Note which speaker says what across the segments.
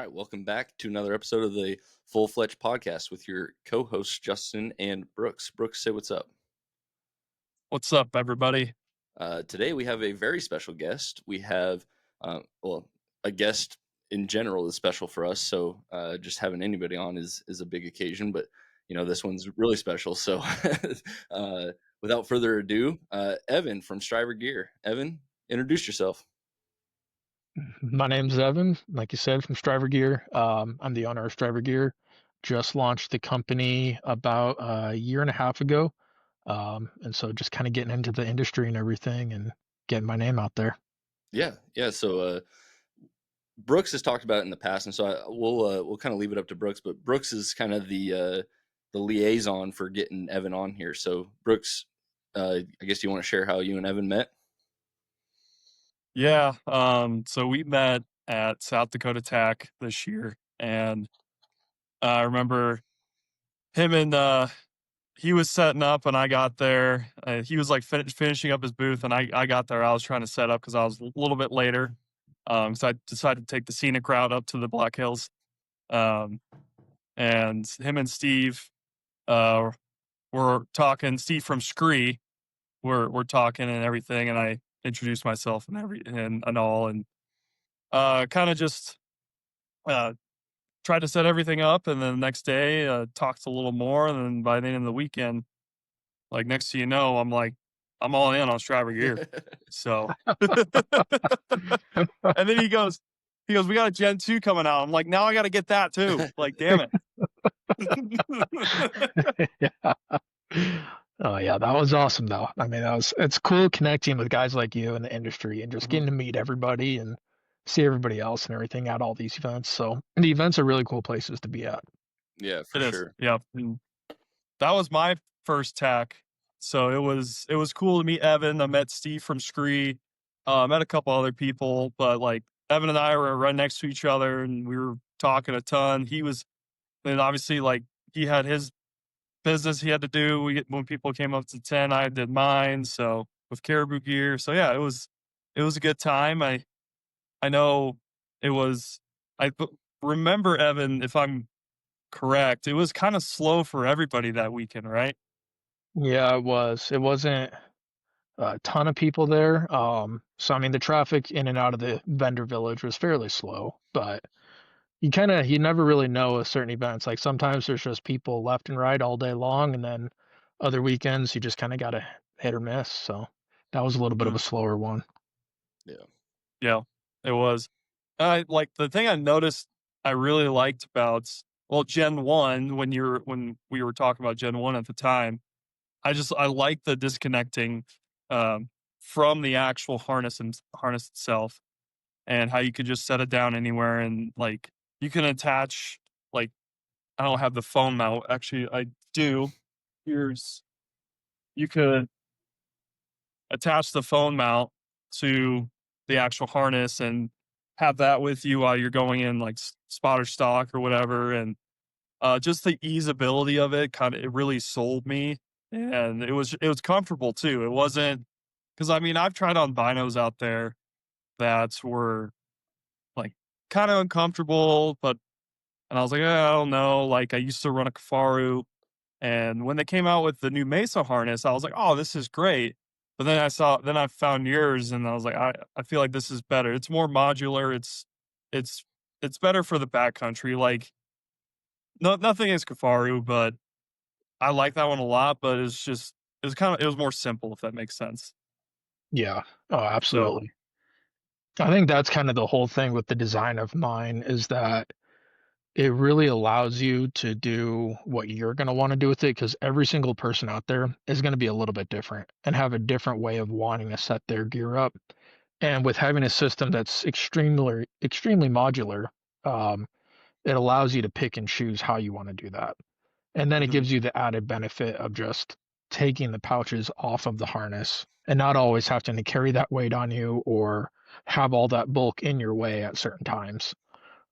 Speaker 1: right, welcome back to another episode of the Full Fledged Podcast with your co-hosts Justin and Brooks. Brooks, say what's up.
Speaker 2: What's up, everybody?
Speaker 1: Today we have a very special guest. We have, a guest in general is special for us. So just having anybody on is a big occasion. But this one's really special. So without further ado, Evan from Striver Gear. Evan, introduce yourself.
Speaker 3: My name's Evan, like you said, from Striver Gear. I'm the owner of Striver Gear. Just launched the company about a year and a half ago. And so just kind of getting into the industry and everything and getting my name out there.
Speaker 1: Yeah. So Brooks has talked about it in the past, and so we'll kind of leave it up to Brooks. But Brooks is kind of the liaison for getting Evan on here. So Brooks, I guess you want to share how you and Evan met?
Speaker 2: Yeah, so we met at South Dakota Tech this year, and I remember him and he was setting up, and I got there. He was like finishing up his booth, and I got there. I was trying to set up because I was a little bit later, so I decided to take the scenic route up to the Black Hills, and him and Steve were talking. Steve from Scree, we're talking and everything, and I introduced myself and all, and kind of just tried to set everything up, and then the next day talked a little more, and then by the end of the weekend, like next thing you know, I'm all in on Striver Gear. So, and then he goes, we got a Gen 2 coming out. I'm like, now I got to get that too. Like, damn it.
Speaker 3: Yeah. Oh yeah, that was awesome though. I mean, it's cool connecting with guys like you in the industry and just getting to meet everybody and see everybody else and everything at all these events. So the events are really cool places to be at.
Speaker 1: Yeah, for sure.
Speaker 2: Yeah. And that was my first tech. So it was cool to meet Evan. I met Steve from Scree. Met a couple other people, but like Evan and I were right next to each other and we were talking a ton. And obviously like he had his business he had to do. When people came up to 10, I did mine. So with Caribou Gear. So yeah, it was a good time. I know it was, remember Evan, if I'm correct, it was kind of slow for everybody that weekend, right?
Speaker 3: Yeah, it was. It wasn't a ton of people there. So I mean, the traffic in and out of the vendor village was fairly slow, but you never really know with certain events. Like sometimes there's just people left and right all day long, and then other weekends you just kind of gotta hit or miss. So that was a little bit of a slower one.
Speaker 2: Yeah, it was. Like the thing I noticed I really liked about, well, Gen 1, when we were talking about Gen 1 at the time, I like the disconnecting from the actual harness itself, and how you could just set it down anywhere, and like you can attach, like, I don't have the phone mount. Actually, I do. You could attach the phone mount to the actual harness and have that with you while you're going in like spotter stock or whatever. And just the easeability of it really sold me. And it was comfortable too. It wasn't, because I mean, I've tried on binos out there that were like kind of uncomfortable, and I was like, I don't know. Like I used to run a Kafaru, and when they came out with the new Mesa harness, I was like, oh, this is great. But then I found yours, and I was like, I feel like this is better. It's more modular. It's it's better for the backcountry. Like, nothing against Kafaru, but I like that one a lot. But it was more simple, if that makes sense.
Speaker 3: Yeah. Oh,
Speaker 2: So,
Speaker 3: absolutely. I think that's kind of the whole thing with the design of mine is that it really allows you to do what you're going to want to do with it because every single person out there is going to be a little bit different and have a different way of wanting to set their gear up. And with having a system that's extremely modular, um, it allows you to pick and choose how you want to do that. And then it gives you the added benefit of just taking the pouches off of the harness and not always having to carry that weight on you or have all that bulk in your way at certain times.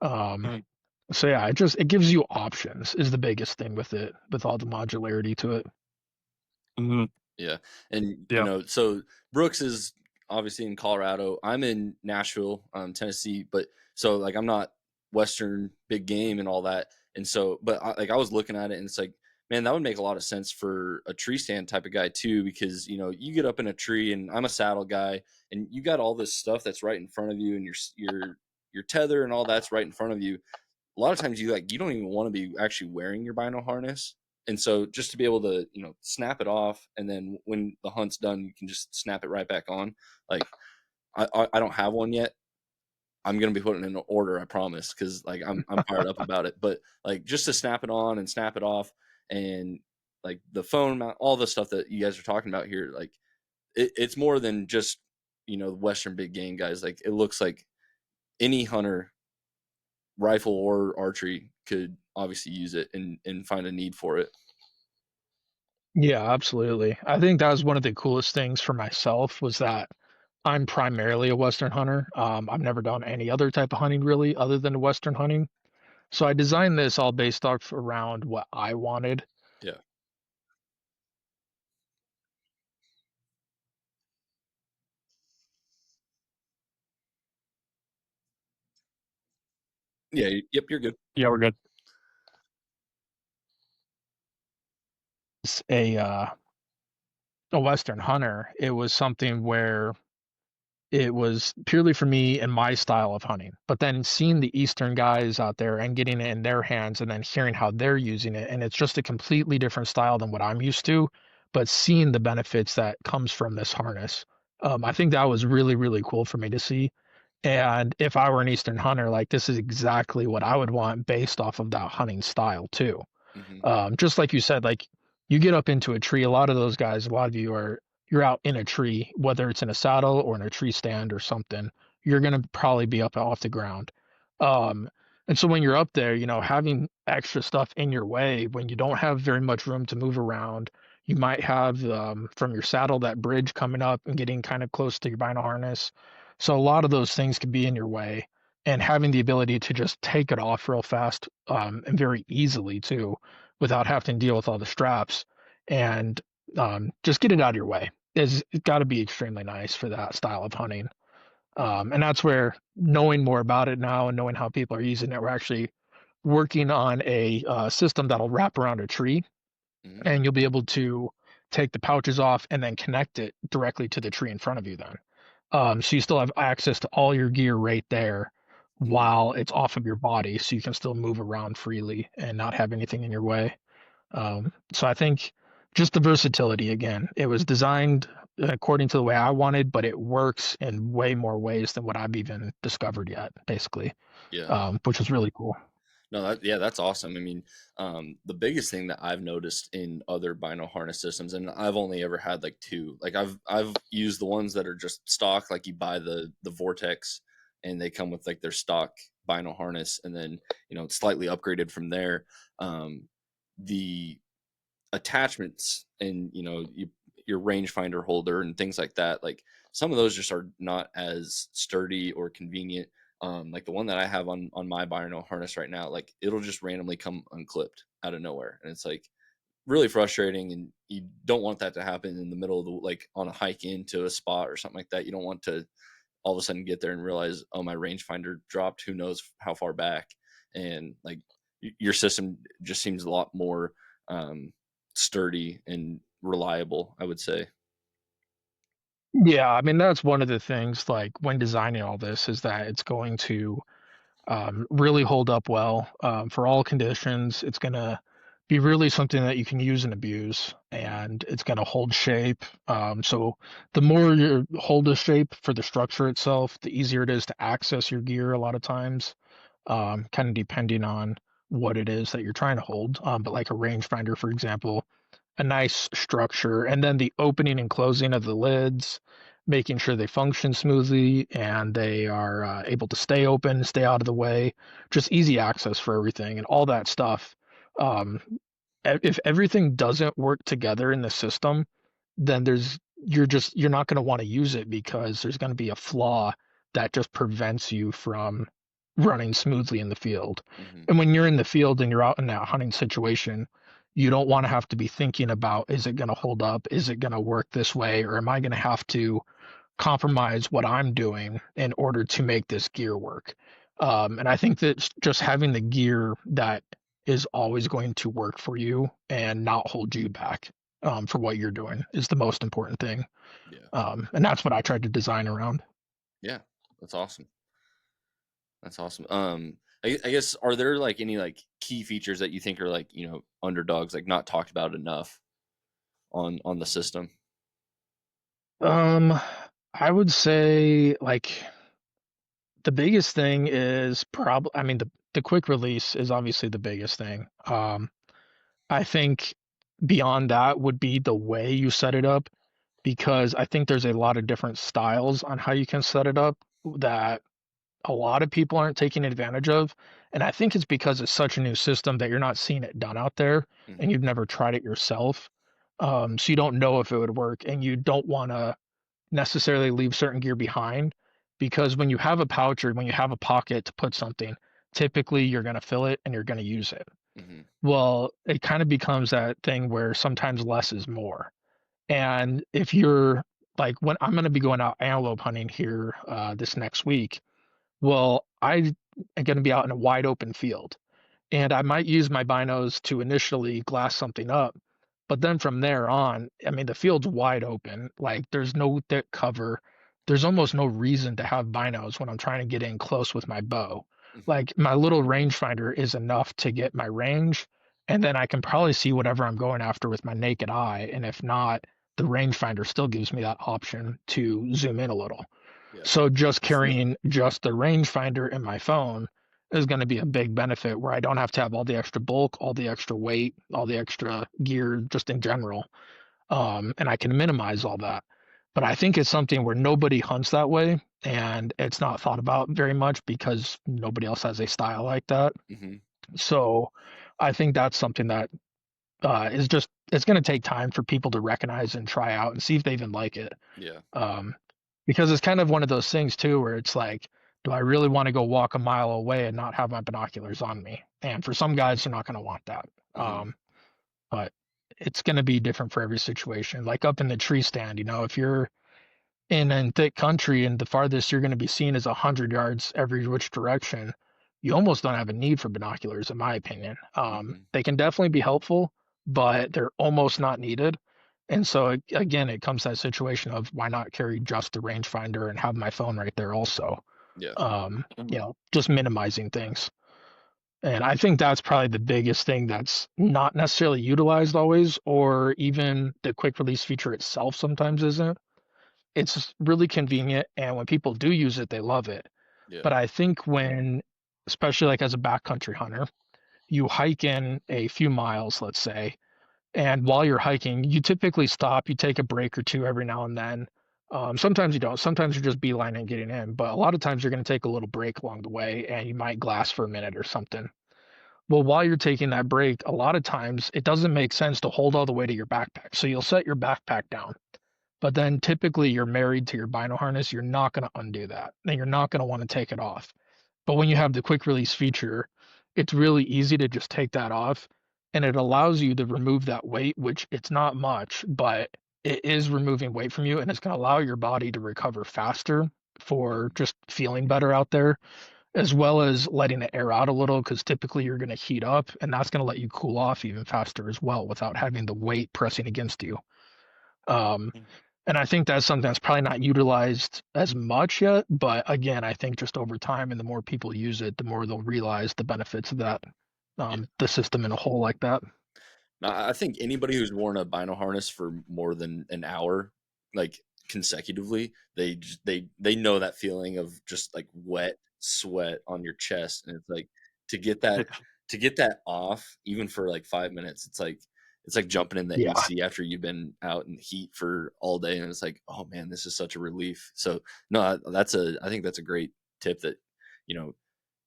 Speaker 3: Um,
Speaker 2: mm,
Speaker 3: so yeah, it gives you options is the biggest thing with it, with all the modularity to it.
Speaker 2: mhm,
Speaker 1: Yeah. And,
Speaker 2: yeah,
Speaker 1: so Brooks is obviously in Colorado. I'm in Nashville, Tennessee. But so like, I'm not Western big game and all that. And so, but I was looking at it and it's like, man, that would make a lot of sense for a tree stand type of guy too, because you get up in a tree, and I'm a saddle guy, and you got all this stuff that's right in front of you, and your tether and all that's right in front of you. A lot of times you don't even want to be actually wearing your bino harness. And so just to be able to, snap it off, and then when the hunt's done, you can just snap it right back on. Like I don't have one yet. I'm gonna be putting in an order, I promise, because like I'm fired up about it. But like just to snap it on and snap it off, and like the phone mount, all the stuff that you guys are talking about here, like it's more than just Western big game guys. Like it looks like any hunter, rifle or archery, could obviously use it and find a need for it.
Speaker 3: Yeah, absolutely. I think that was one of the coolest things for myself was that I'm primarily a Western hunter. I've never done any other type of hunting really other than Western hunting. So I designed this all based off around what I wanted.
Speaker 1: Yeah. Yeah. Yep. You're good.
Speaker 2: Yeah, we're good.
Speaker 3: As a Western hunter, it was something where it was purely for me and my style of hunting. But then seeing the Eastern guys out there and getting it in their hands and then hearing how they're using it, and it's just a completely different style than what I'm used to, but seeing the benefits that comes from this harness. I think that was really, really cool for me to see. And if I were an Eastern hunter, like this is exactly what I would want based off of that hunting style too.
Speaker 1: Hmm.
Speaker 3: Just like you said, like you get up into a tree, a lot of those guys, a lot of you are you're out in a tree, whether it's in a saddle or in a tree stand or something, you're gonna probably be up off the ground. Um, and so when you're up there, having extra stuff in your way when you don't have very much room to move around, you might have from your saddle that bridge coming up and getting kind of close to your bino harness. So a lot of those things could be in your way. And having the ability to just take it off real fast and very easily too, without having to deal with all the straps and just get it out of your way is got to be extremely nice for that style of hunting.
Speaker 1: Hmm.
Speaker 3: And that's where knowing more about it now and knowing how people are using it, we're actually working on a system that'll wrap around a tree,
Speaker 1: Hmm.
Speaker 3: and you'll be able to take the pouches off and then connect it directly to the tree in front of you then. So you still have access to all your gear right there
Speaker 1: Hmm.
Speaker 3: while it's off of your body, so you can still move around freely and not have anything in your way. So I think just the versatility again, it was designed according to the way I wanted, but it works in way more ways than what I've even discovered yet, basically,
Speaker 1: Yeah.
Speaker 3: which was really cool.
Speaker 1: No, yeah, that's awesome. I mean, the biggest thing that I've noticed in other bino harness systems, and I've only ever had like two. Like I've used the ones that are just stock, like you buy the Vortex, and they come with like their stock bino harness, and then it's slightly upgraded from there. The attachments and your rangefinder holder and things like that, like some of those just are not as sturdy or convenient. Like the one that I have on my bino harness right now, like it'll just randomly come unclipped out of nowhere, and it's like really frustrating. And you don't want that to happen in the middle of the, like on a hike into a spot or something like that. You don't want to all of a sudden get there and realize, oh, my rangefinder dropped who knows how far back. And like your system just seems a lot more um, sturdy and reliable, I would say.
Speaker 3: Yeah, I mean that's one of the things like when designing all this is that it's going to really hold up well for all conditions. It's going to be really something that you can use and abuse,
Speaker 1: Hmm.
Speaker 3: and it's going to hold shape. So the more you hold a shape for the structure itself, the easier it is to access your gear a lot of times, kind of depending on what it is that you're trying to hold. But like a rangefinder, for example, a nice structure, and then the opening and closing of the lids, making sure they function smoothly and they are able to stay open, stay out of the way, just easy access for everything and all that stuff. Um, if everything doesn't work together in the system, then you're not going to want to use it because there's going to be a flaw that just prevents you from running smoothly in the field.
Speaker 1: Hmm.
Speaker 3: And when you're in the field and you're out in that hunting situation, you don't want to have to be thinking about, is it going to hold up? Is it going to work this way? Or am I going to have to compromise what I'm doing in order to make this gear work? And I think that just having the gear that is always going to work for you and not hold you back for what you're doing is the most important thing.
Speaker 1: Yeah.
Speaker 3: And that's what I tried to design around.
Speaker 1: Yeah. That's awesome. That's awesome. I guess, are there like any like key features that you think are like, underdogs, like not talked about enough on the system?
Speaker 3: Um, I would say like the biggest thing is probably, I mean, the quick release is obviously the biggest thing. I think beyond that would be the way you set it up, because I think there's a lot of different styles on how you can set it up that a lot of people aren't taking advantage of. And I think it's because it's such a new system that you're not seeing it done out there and
Speaker 1: Hmm.
Speaker 3: you've never tried it yourself. So you don't know if it would work and you don't want to necessarily leave certain gear behind, because when you have a pouch or when you have a pocket to put something, typically you're going to fill it and you're going to use it.
Speaker 1: Hmm.
Speaker 3: Well, it kind of becomes that thing where sometimes less is more. And if you're like, when I'm going to be going out antelope hunting here this next week, well, I am going to be out in a wide open field and I might use my binos to initially glass something up. But then from there on, I mean, the field's wide open. Like, there's no thick cover. There's almost no reason to have binos when I'm trying to get in close with my bow.
Speaker 1: Hmm.
Speaker 3: Like, my little rangefinder is enough to get my range, and then I can probably see whatever I'm going after with my naked eye. And if not, the rangefinder still gives me that option to zoom in a little.
Speaker 1: Yeah.
Speaker 3: So just carrying just the rangefinder in my phone is going to be a big benefit where I don't have to have all the extra bulk, all the extra weight, all the extra gear just in general. And I can minimize all that. But I think it's something where nobody hunts that way and it's not thought about very much because nobody else has a style like that.
Speaker 1: Hmm.
Speaker 3: So I think that's something that is just, it's going to take time for people to recognize and try out and see if they even like it.
Speaker 1: Yeah.
Speaker 3: Um, because it's kind of one of those things too, where it's like, do I really want to go walk a mile away and not have my binoculars on me? And for some guys, they're not going to want that.
Speaker 1: Hmm.
Speaker 3: But it's going to be different for every situation. Like up in the tree stand, if you're in thick country and the farthest you're going to be seen is 100 yards every which direction, you almost don't have a need for binoculars, in my opinion.
Speaker 1: Hmm.
Speaker 3: They can definitely be helpful, but they're almost not needed. And so again, it comes to that situation of why not carry just the rangefinder and have my phone right there also.
Speaker 1: Yeah.
Speaker 3: Just minimizing things. And I think that's probably the biggest thing that's not necessarily utilized always, or even the quick release feature itself sometimes isn't. It's really convenient, and when people do use it, they love it.
Speaker 1: Yeah.
Speaker 3: But I think when, especially like as a backcountry hunter, you hike in a few miles, let's say, and while you're hiking, you typically stop, you take a break or two every now and then. Sometimes you don't. Sometimes you're just beelining getting in, but a lot of times you're going to take a little break along the way, and you might glass for a minute or something. Well, while you're taking that break, a lot of times it doesn't make sense to hold all the way to your backpack. So you'll set your backpack down, but then typically you're married to your Bino harness. You're not going to undo that, and you're not going to want to take it off. But when you have the quick release feature, it's really easy to just take that off, and it allows you to remove that weight, which it's not much, but it is removing weight from you, and it's going to allow your body to recover faster for
Speaker 1: Hmm.
Speaker 3: just feeling better out there, as well as letting it air out a little, because typically you're going to heat up, and that's going to let you cool off even faster as well without having the weight pressing against you. Um, and I think that's something that's probably not utilized as much yet. But again, I think just over time and the more people use it, the more they'll realize the benefits of that,
Speaker 1: Yeah.
Speaker 3: the system in a whole like that.
Speaker 1: Now, I think anybody who's worn a Bino harness for more than an hour, like consecutively, they know that feeling of just like wet sweat on your chest, and it's like to get that to get that off, even for like 5 minutes. It's like jumping in the
Speaker 3: Yeah.
Speaker 1: AC after you've been out in the heat for all day, and it's like, oh man, this is such a relief. So no, I think that's a great tip that you know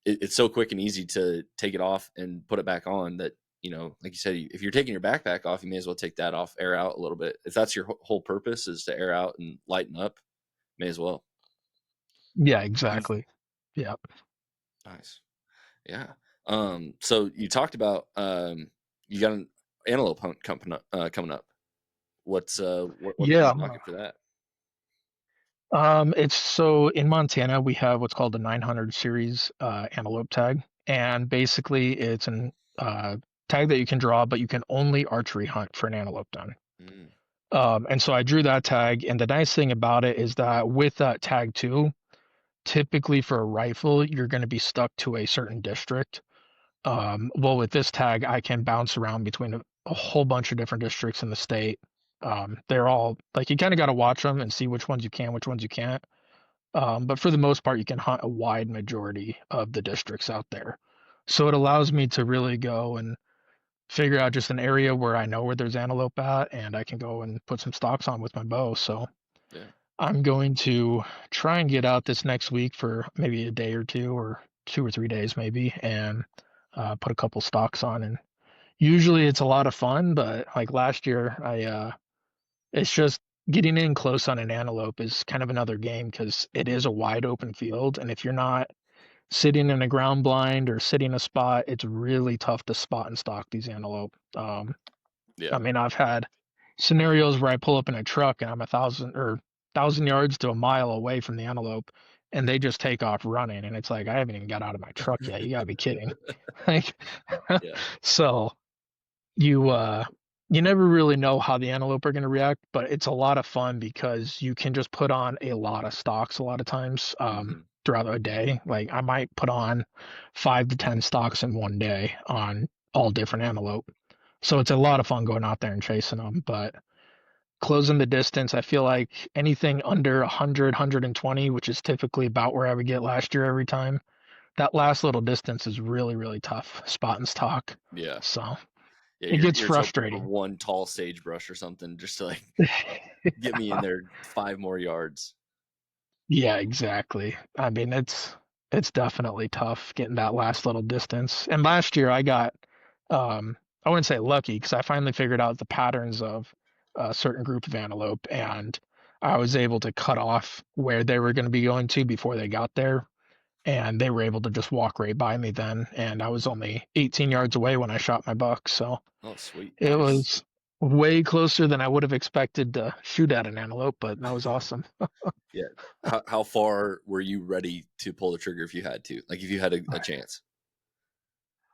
Speaker 1: it's so quick and easy to take it off and put it back on that, like you said, if you're taking your backpack off, you may as well take that off, air out a little bit. If that's your whole purpose is to air out and lighten up, may as well.
Speaker 3: Yeah,
Speaker 2: Mm.
Speaker 3: exactly. Yeah.
Speaker 1: Nice. Yeah. So you talked about you got an antelope hunt coming up. What's what are
Speaker 3: Yeah.
Speaker 1: you talking for that?
Speaker 3: It's so in Montana we have what's called the 900 series antelope tag, and basically it's an tag that you can draw, but you can only archery hunt for an antelope then.
Speaker 1: Mm,
Speaker 3: And so I drew that tag, and the nice thing about it is that with that tag too, typically for a rifle, you're going to be stuck to a certain district. Well, with this tag, I can bounce around between a whole bunch of different districts in the state. They're all like you kind of got to watch them and see which ones you can, which ones you can't. But for the most part, you can hunt a wide majority of the districts out there. So it allows me to really go and figure out just an area where I know where there's antelope at, and I can go and put some stalks on with my bow. So
Speaker 1: yeah.
Speaker 3: I'm going to try and get out this next week for maybe a day or two, or 2 or 3 days maybe, and put a couple stalks on. And usually it's a lot of fun, but like last year, it's just getting in close on an antelope is kind of another game because it is a wide open field, and if you're not sitting in a ground blind or sitting a spot, it's really tough to spot and stalk these antelope. I
Speaker 1: Yeah.
Speaker 3: mean, I've had scenarios where I pull up in a truck and I'm 1,000 yards to a mile away from the antelope, and they just take off running, and it's like I haven't even got out of my truck yet. You gotta be kidding! Like,
Speaker 1: Yeah.
Speaker 3: so you you never really know how the antelope are going to react, but it's a lot of fun because you can just put on a lot of stalks a lot of times
Speaker 1: Hmm.
Speaker 3: throughout a day. Like I might put on 5 to 10 stalks in one day on all different antelope. So it's a lot of fun going out there and chasing them. But closing the distance, I feel like anything under 100, 120, which is typically about where I would get last year every time, that last little distance is really, really tough spot and stalk.
Speaker 1: Yeah.
Speaker 3: So
Speaker 1: Yeah.
Speaker 3: it
Speaker 1: You're
Speaker 3: gets
Speaker 1: you're just hoping for
Speaker 3: frustrating.
Speaker 1: one tall sagebrush or something just to like get me in there 5 more yards.
Speaker 3: Yeah, exactly. I mean, it's definitely tough getting that last little distance. And last year I got I wouldn't say lucky because I finally figured out the patterns of a certain group of antelope, and I was able to cut off where they were going to be going to before they got there, and they were able to just walk right by me then, and I was only 18 yards away when I shot my buck. So
Speaker 1: Oh, sweet.
Speaker 3: it
Speaker 1: Nice.
Speaker 3: was way closer than I would have expected to shoot at an antelope, but that was awesome.
Speaker 1: Yeah. How far were you ready to pull the trigger if you had to? Like if you had a chance?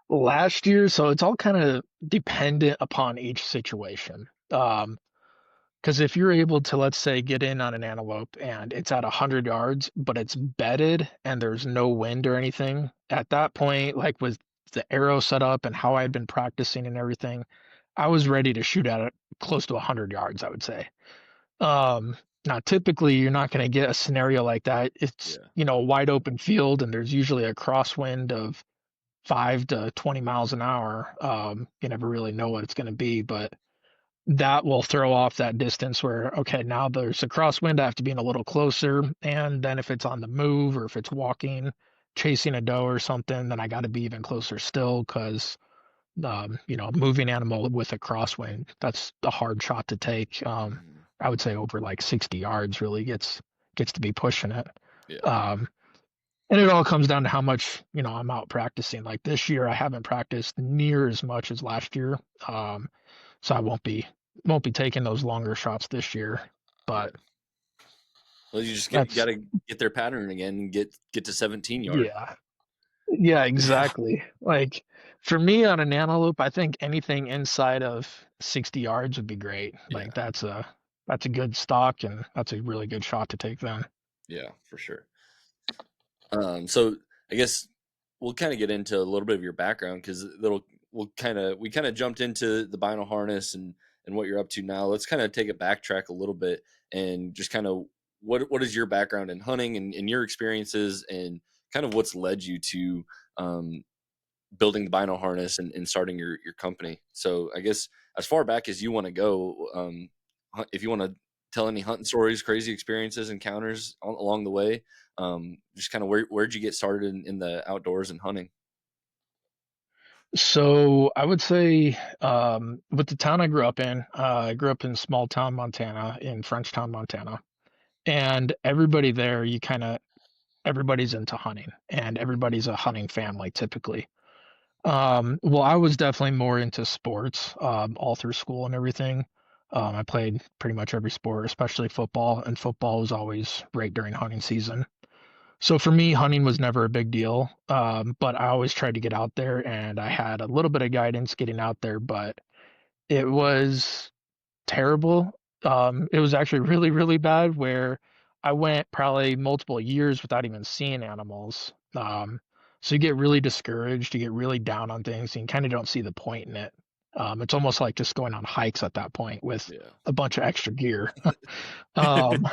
Speaker 3: Last year, so it's all kind of dependent upon each situation. Because if you're able to, let's say, get in on an antelope and it's at 100 yards, but it's bedded and there's no wind or anything, at that point, like with the arrow set up and how I had been practicing and everything, I was ready to shoot at it close to 100 yards, I would say. Now, typically, you're not going to get a scenario like that. It's,
Speaker 1: Yeah.
Speaker 3: a wide open field, and there's usually a crosswind of 5 to 20 miles an hour. You never really know what it's going to be, but that will throw off that distance where, okay, now there's a crosswind, I have to be in a little closer. And then if it's on the move or if it's walking, chasing a doe or something, then I got to be even closer still because, moving animal with a crosswind, that's a hard shot to take.
Speaker 1: Mhm.
Speaker 3: I would say over like 60 yards really gets to be pushing it.
Speaker 1: Yeah.
Speaker 3: Um, and it all comes down to how much, I'm out practicing. Like this year, I haven't practiced near as much as last year. So I won't be taking those longer shots this year.
Speaker 1: Yeah.
Speaker 3: But
Speaker 1: Well, you just got
Speaker 3: that's
Speaker 1: to get their pattern again and get to 17 yards.
Speaker 3: yeah. Yeah, exactly. Like for me on an antelope, I think anything inside of 60 yards would be great.
Speaker 1: Yeah.
Speaker 3: Like that's a good stock and that's a really good shot to take then.
Speaker 1: Yeah, for sure. So I guess we'll kind of get into a little bit of your background because we kind of jumped into the Bino Harness and what you're up to now. Let's kind of take a backtrack a little bit and just kind of what is your background in hunting and your experiences and kind of what's led you to um, building the Bino Harness and starting your company. So I guess as far back as you want to go, if you want to tell any hunting stories, crazy experiences, encounters along the way, just kind of where'd you get started in the outdoors and hunting?
Speaker 3: So I would say with the town I grew up in small town Montana, in Frenchtown, Montana. And everybody there, everybody's into hunting and everybody's a hunting family typically. Well, I was definitely more into sports all through school and everything. I played pretty much every sport, especially football, and football was always right during hunting season. So for me, hunting was never a big deal, but I always tried to get out there, and I had a little bit of guidance getting out there, but it was terrible. It was actually really, really bad where I went probably multiple years without even seeing animals. So you get really discouraged, you get really down on things, and you kind of don't see the point in it. It's almost like just going on hikes at that point with
Speaker 1: Yeah.
Speaker 3: a bunch of extra gear. Um,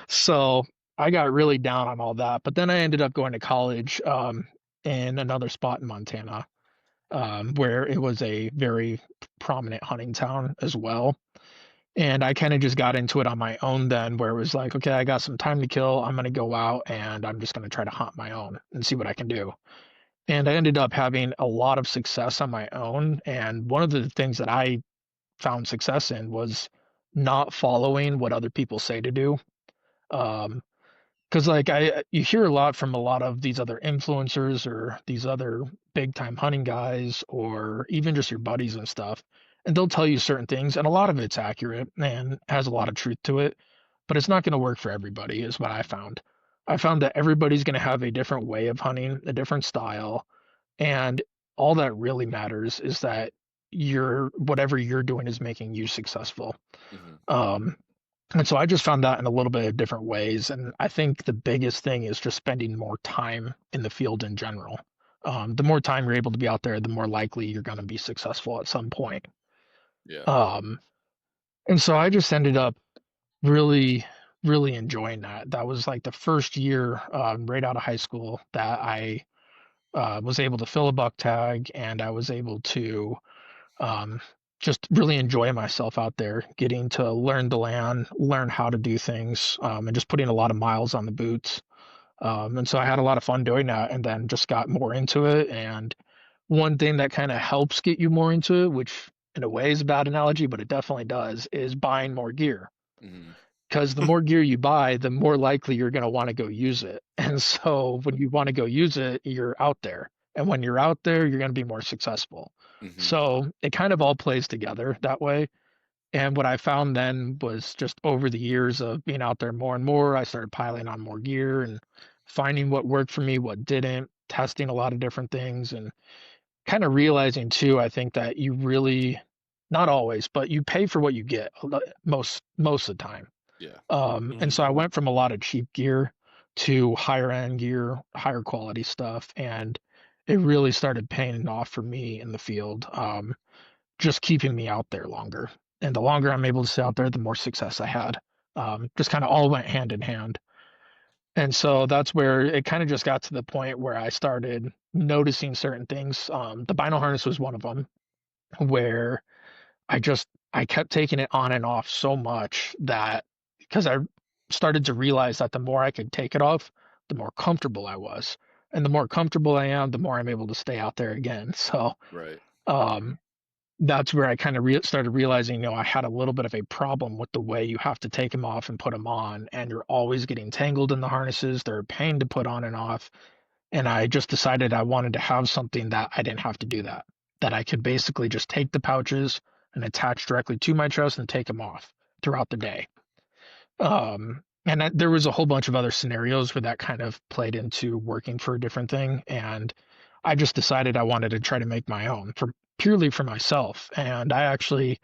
Speaker 3: so I got really down on all that, but then I ended up going to college in another spot in Montana, where it was a very prominent hunting town as well. And I kind of just got into it on my own then, where it was like, okay, I got some time to kill. I'm going to go out and I'm just going to try to hunt my own and see what I can do. And I ended up having a lot of success on my own. And one of the things that I found success in was not following what other people say to do. Um, because like you hear a lot from a lot of these other influencers or these other big time hunting guys or even just your buddies and stuff, and they'll tell you certain things, and a lot of it's accurate and has a lot of truth to it, but it's not going to work for everybody, is what I found. I found that everybody's going to have a different way of hunting, a different style, and all that really matters is that whatever you're doing is making you successful.
Speaker 1: Hmm.
Speaker 3: Um, and so I just found that in a little bit of different ways. And I think the biggest thing is just spending more time in the field in general. The more time you're able to be out there, the more likely you're going to be successful at some point.
Speaker 1: Yeah.
Speaker 3: Um, and so I just ended up really, really enjoying that. That was like the first year right out of high school that I was able to fill a buck tag and I was able to um, just really enjoy myself out there, getting to learn the land, learn how to do things, and just putting a lot of miles on the boots. And so I had a lot of fun doing that, and then just got more into it. And one thing that kind of helps get you more into it, which in a way is a bad analogy, but it definitely does, is buying more gear.
Speaker 1: Hmm.
Speaker 3: Because the more gear you buy, the more likely you're going to want to go use it. And so when you want to go use it, you're out there. And when you're out there, you're going to be more successful.
Speaker 1: Hmm.
Speaker 3: So it kind of all plays together that way. And what I found then was just over the years of being out there more and more, I started piling on more gear and finding what worked for me, what didn't, testing a lot of different things, and kind of realizing too, I think that you really, not always, but you pay for what you get most of the time.
Speaker 1: Yeah.
Speaker 3: And so I went from a lot of cheap gear to higher end gear, higher quality stuff, and it really started paying off for me in the field, just keeping me out there longer. And the longer I'm able to stay out there, the more success I had. Just kind of all went hand in hand. And so that's where it kind of just got to the point where I started noticing certain things. The Bino Harness was one of them, where I kept taking it on and off so much that because I started to realize that the more I could take it off, the more comfortable I was. And the more comfortable I am, the more I'm able to stay out there again. So
Speaker 1: Right.
Speaker 3: um, that's where I kind of started realizing, I had a little bit of a problem with the way you have to take them off and put them on, and you're always getting tangled in the harnesses. They're a pain to put on and off. And I just decided I wanted to have something that I didn't have to do that I could basically just take the pouches and attach directly to my chest and take them off throughout the day. And there was a whole bunch of other scenarios where that kind of played into working for a different thing. And I just decided I wanted to try to make my own purely for myself. And I actually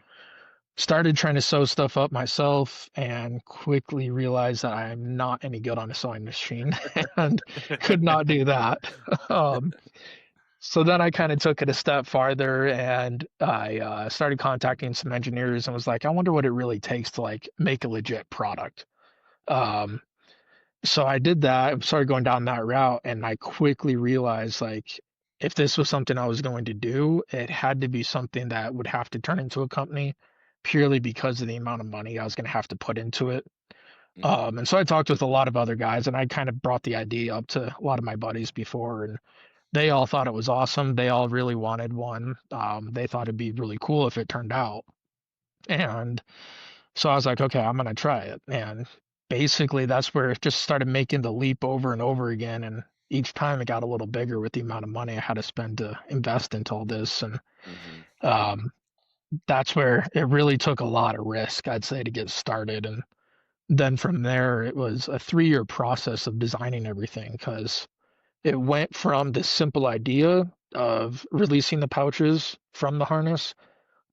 Speaker 3: started trying to sew stuff up myself and quickly realized that I'm not any good on a sewing machine and could not do that. Um, so then I kind of took it a step farther and I started contacting some engineers and was like, I wonder what it really takes to like make a legit product. Um, so I did that. I started going down that route, and I quickly realized like if this was something I was going to do, it had to be something that would have to turn into a company purely because of the amount of money I was going to have to put into it.
Speaker 1: Hmm.
Speaker 3: And so I talked with a lot of other guys, and I kind of brought the idea up to a lot of my buddies before, and they all thought it was awesome. They all really wanted one. They thought it'd be really cool if it turned out. And so I was like, okay, I'm gonna try it. And basically that's where it just started making the leap over and over again. And each time it got a little bigger with the amount of money I had to spend to invest into all this. And
Speaker 1: Hmm.
Speaker 3: um, that's where it really took a lot of risk, I'd say, to get started. And then from there, it was a 3-year process of designing everything because it went from this simple idea of releasing the pouches from the harness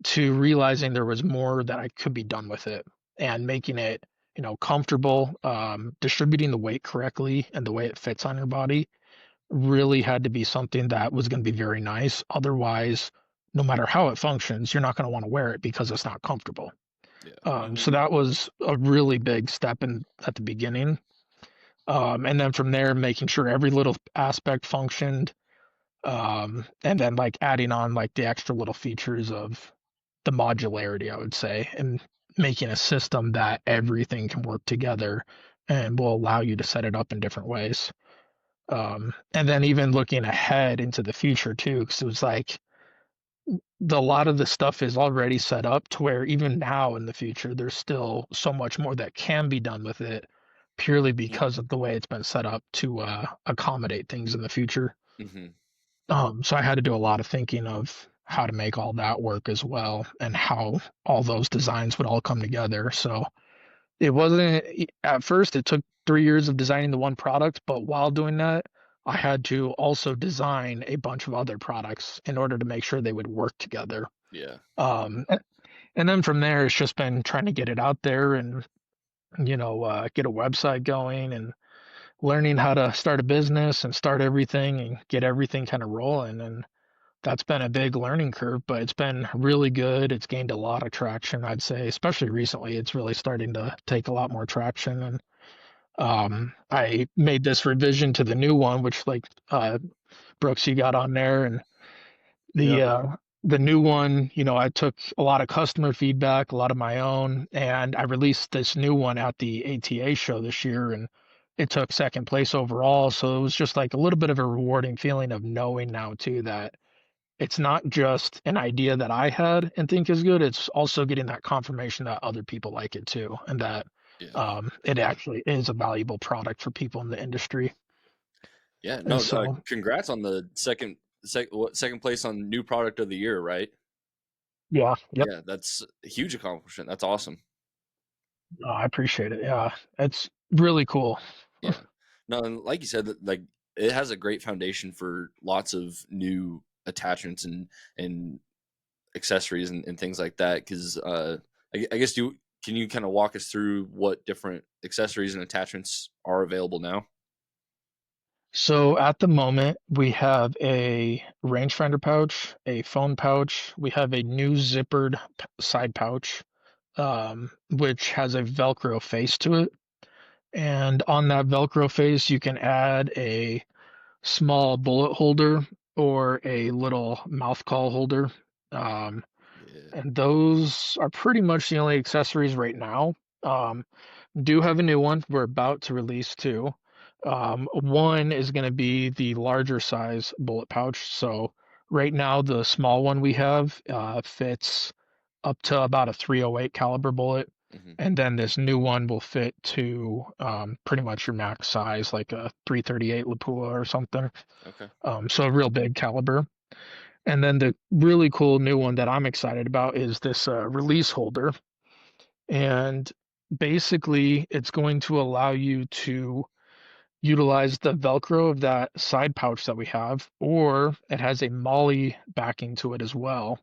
Speaker 3: to realizing there was more that I could be done with it and making it, comfortable, distributing the weight correctly and the way it fits on your body really had to be something that was going to be very nice. Otherwise, no matter how it functions, you're not going to want to wear it because it's not comfortable.
Speaker 1: Yeah.
Speaker 3: So that was a really big step in at the beginning. And then from there, making sure every little aspect functioned, and then like adding on like the extra little features of the modularity, I would say, and making a system that everything can work together and will allow you to set it up in different ways. And then even looking ahead into the future too, because it was like a lot of the stuff is already set up to where even now in the future, there's still so much more that can be done with it purely
Speaker 1: Mhm.
Speaker 3: because of the way it's been set up to accommodate things in the future.
Speaker 1: Mhm.
Speaker 3: So I had to do a lot of thinking of how to make all that work as well and how all those designs would all come together. So it wasn't at first, it took 3 years of designing the one product, but while doing that, I had to also design a bunch of other products in order to make sure they would work together.
Speaker 1: Yeah.
Speaker 3: And then from there, it's just been trying to get it out there and, get a website going and learning how to start a business and start everything and get everything kind of rolling. And that's been a big learning curve, but it's been really good. It's gained a lot of traction, I'd say, especially recently. It's really starting to take a lot more traction. And I made this revision to the new one, which like Brooks, you got on there, and the
Speaker 1: Yep.
Speaker 3: uh, the new one, I took a lot of customer feedback, a lot of my own, and I released this new one at the ATA show this year, and it took second place overall. So it was just like a little bit of a rewarding feeling of knowing now too that it's not just an idea that I had and think is good. It's also getting that confirmation that other people like it too, and that
Speaker 1: Yeah.
Speaker 3: it actually is a valuable product for people in the industry.
Speaker 1: Yeah.
Speaker 3: And
Speaker 1: No,
Speaker 3: so,
Speaker 1: congrats on the second place on new product of the year, right?
Speaker 3: yeah, yep,
Speaker 1: Yeah, that's a huge accomplishment. That's awesome.
Speaker 3: I appreciate it. Yeah, it's really cool.
Speaker 1: Yeah. No, and like you said, that like it has a great foundation for lots of new attachments and accessories and things like that. Because I guess you can you kind of walk us through what different accessories and attachments are available now?
Speaker 3: So at the moment, we have a rangefinder pouch, a phone pouch. We have a new zippered side pouch, which has a Velcro face to it. And on that Velcro face, you can add a small bullet holder or a little mouth call holder. Um,
Speaker 1: Yeah.
Speaker 3: and those are pretty much the only accessories right now. Um, do have a new one we're about to release too. One is going to be the larger size bullet pouch. So right now, the small one we have fits up to about a 308 caliber bullet.
Speaker 1: Hmm.
Speaker 3: And then this new one will fit to pretty much your max size, like a 338 Lapua or something.
Speaker 1: Okay.
Speaker 3: So a real big caliber. And then the really cool new one that I'm excited about is this release holder. And basically, it's going to allow you to utilize the Velcro of that side pouch that we have, or it has a Molly backing to it as well.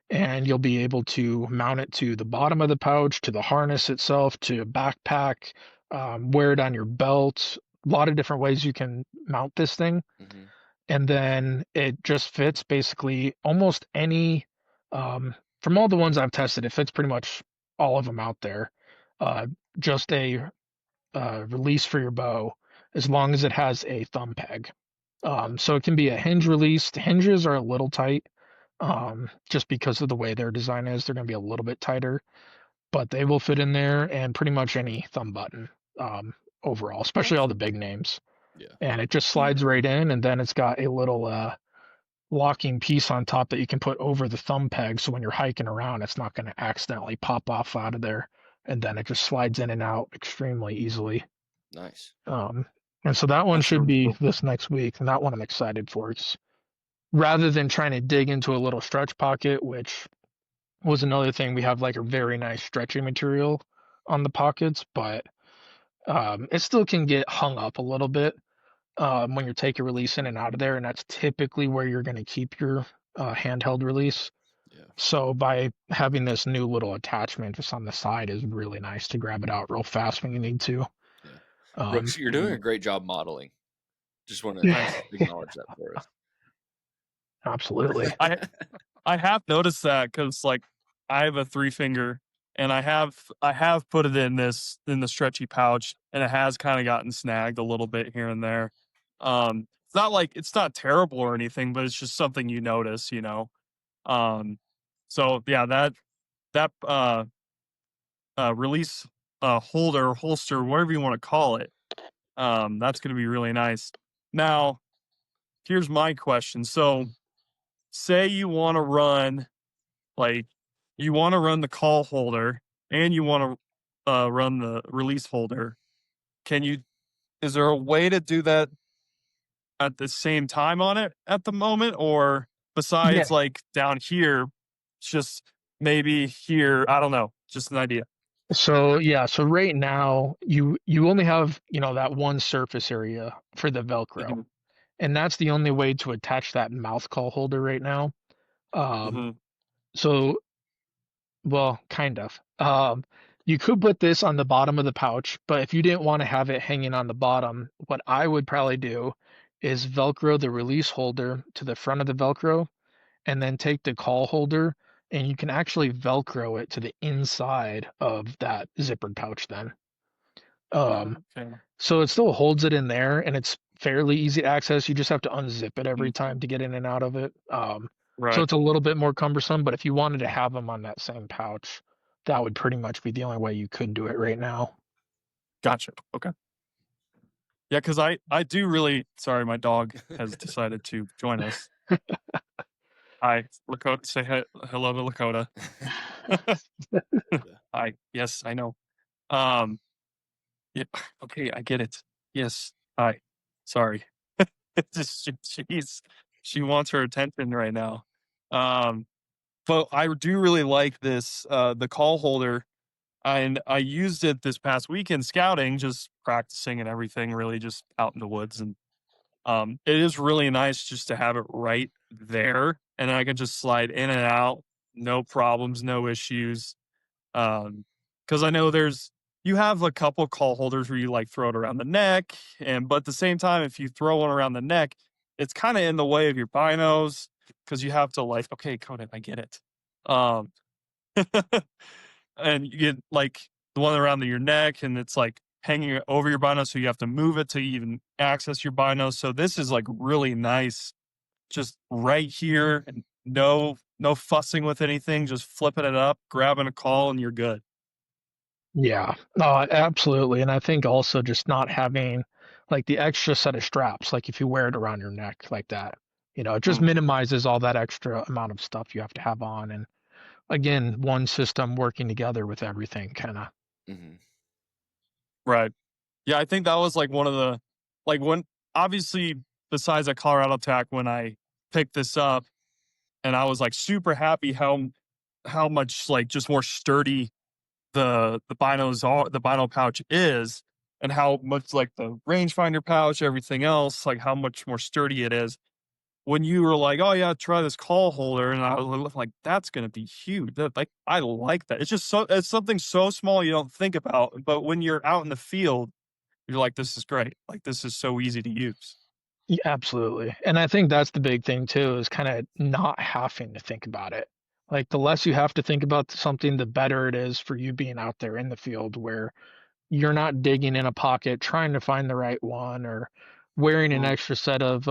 Speaker 3: And you'll be able to mount it to the bottom of the pouch, to the harness itself, to a backpack, wear it on your belt. A lot of different ways you can mount this thing.
Speaker 1: Hmm.
Speaker 3: And then it just fits basically almost any, from all the ones I've tested, it fits pretty much all of them out there. Uh, just a release for your bow as long as it has a thumb peg.
Speaker 1: Okay.
Speaker 3: So it can be a hinge release. The hinges are a little tight, just because of the way their design is. They're going to be a little bit tighter, but they will fit in there and pretty much any thumb button overall, especially all the big names.
Speaker 1: Yeah.
Speaker 3: And it just slides right in, and then it's got a little locking piece on top that you can put over the thumb peg. So when you're hiking around, it's not going to accidentally pop off out of there. And then it just slides in and out extremely easily.
Speaker 1: Nice.
Speaker 3: Um, and so that one
Speaker 1: That's
Speaker 3: should
Speaker 1: really
Speaker 3: be
Speaker 1: cool.
Speaker 3: this next week, and that one I'm excited for. It's rather than trying to dig into a little stretch pocket, which was another thing. We have like a very nice stretchy material on the pockets, but it still can get hung up a little bit when you're taking release in and out of there, and that's typically where you're going to keep your handheld release.
Speaker 1: Yeah.
Speaker 3: So by having this new little attachment just on the side is really nice to grab it out real fast when you need to.
Speaker 1: Yeah.
Speaker 3: Um,
Speaker 1: Brooks, you're doing a great job modeling. Just want to
Speaker 2: Nice.
Speaker 1: acknowledge that for us.
Speaker 3: absolutely.
Speaker 2: I have noticed that because like I have a 3-finger and I have put it in the stretchy pouch and it has kind of gotten snagged a little bit here and there. It's not like it's not terrible or anything, but it's just something you notice, you know. Um, so yeah, that release holder, holster, whatever you want to call it, that's going to be really nice. Now, here's my question. So, say you want to run like the call holder and you want to run the release holder. Can you? Is there a way to do that at the same time on it at the moment, or
Speaker 3: Yeah.
Speaker 2: besides like down here, it's just maybe here? I don't know. Just an idea.
Speaker 3: So yeah, so right now you only have, that one surface area for the Velcro.
Speaker 2: Hmm.
Speaker 3: And that's the only way to attach that mouth call holder right now. Um,
Speaker 2: Hmm.
Speaker 3: so well, kind of. You could put this on the bottom of the pouch, but if you didn't want to have it hanging on the bottom, what I would probably do is Velcro the release holder to the front of the Velcro and then take the call holder and you can actually Velcro it to the inside of that zippered pouch then. Um,
Speaker 2: Okay.
Speaker 3: so it still holds it in there and it's fairly easy to access. You just have to unzip it every
Speaker 2: Mm.
Speaker 3: time to get in and out of it. So
Speaker 2: Right.
Speaker 3: it's a little bit more cumbersome, but if you wanted to have them on that same pouch, that would pretty much be the only way you could do it right now.
Speaker 2: Gotcha. Okay. Yeah, because I do really. Sorry, my dog has decided to join us. Hi, Lakota. Say hello to Lakota. Hi. Yes, I know. Um. Yeah. Okay, I get it. Yes. Hi. Sorry. It's just she wants her attention right now. Um. But I do really like this. The call holder. And I used it this past weekend scouting, just practicing and everything. Really, just out in the woods and it is really nice just to have it right there, and I can just slide in and out, no problems, no issues. Because I know you have a couple call holders where you like throw it around the neck, but at the same time, if you throw one around the neck, it's kind of in the way of your binos because you have to like, okay, Conan, I get it. Um, and you get like the one around your neck and it's like hanging over your binos, so you have to move it to even access your binos. So this is like really nice, just right here and no fussing with anything, just flipping it up, grabbing a call and you're good.
Speaker 3: Yeah, no, absolutely. And I think also just not having like the extra set of straps, like if you wear it around your neck like that, it just
Speaker 2: Mm,
Speaker 3: minimizes all that extra amount of stuff you have to have on. And again, one system working together with everything kind of.
Speaker 1: Hmm.
Speaker 2: right. Yeah, I think that was like one of the like when obviously besides at Colorado Tech when I picked this up and I was like super happy how much like just more sturdy the bino pouch is and how much like the rangefinder pouch, everything else, like how much more sturdy it is. When you were like, "Oh yeah, try this call holder," and I was like, "That's gonna be huge." Like I like that. It's something so small you don't think about, but when you're out in the field, you're like, "This is great. Like this is so easy to use."
Speaker 3: Yeah, absolutely. And I think that's the big thing too, is kind of not having to think about it. Like the less you have to think about something, the better it is for you being out there in the field where you're not digging in a pocket trying to find the right one or wearing an
Speaker 2: Mm,
Speaker 3: extra set of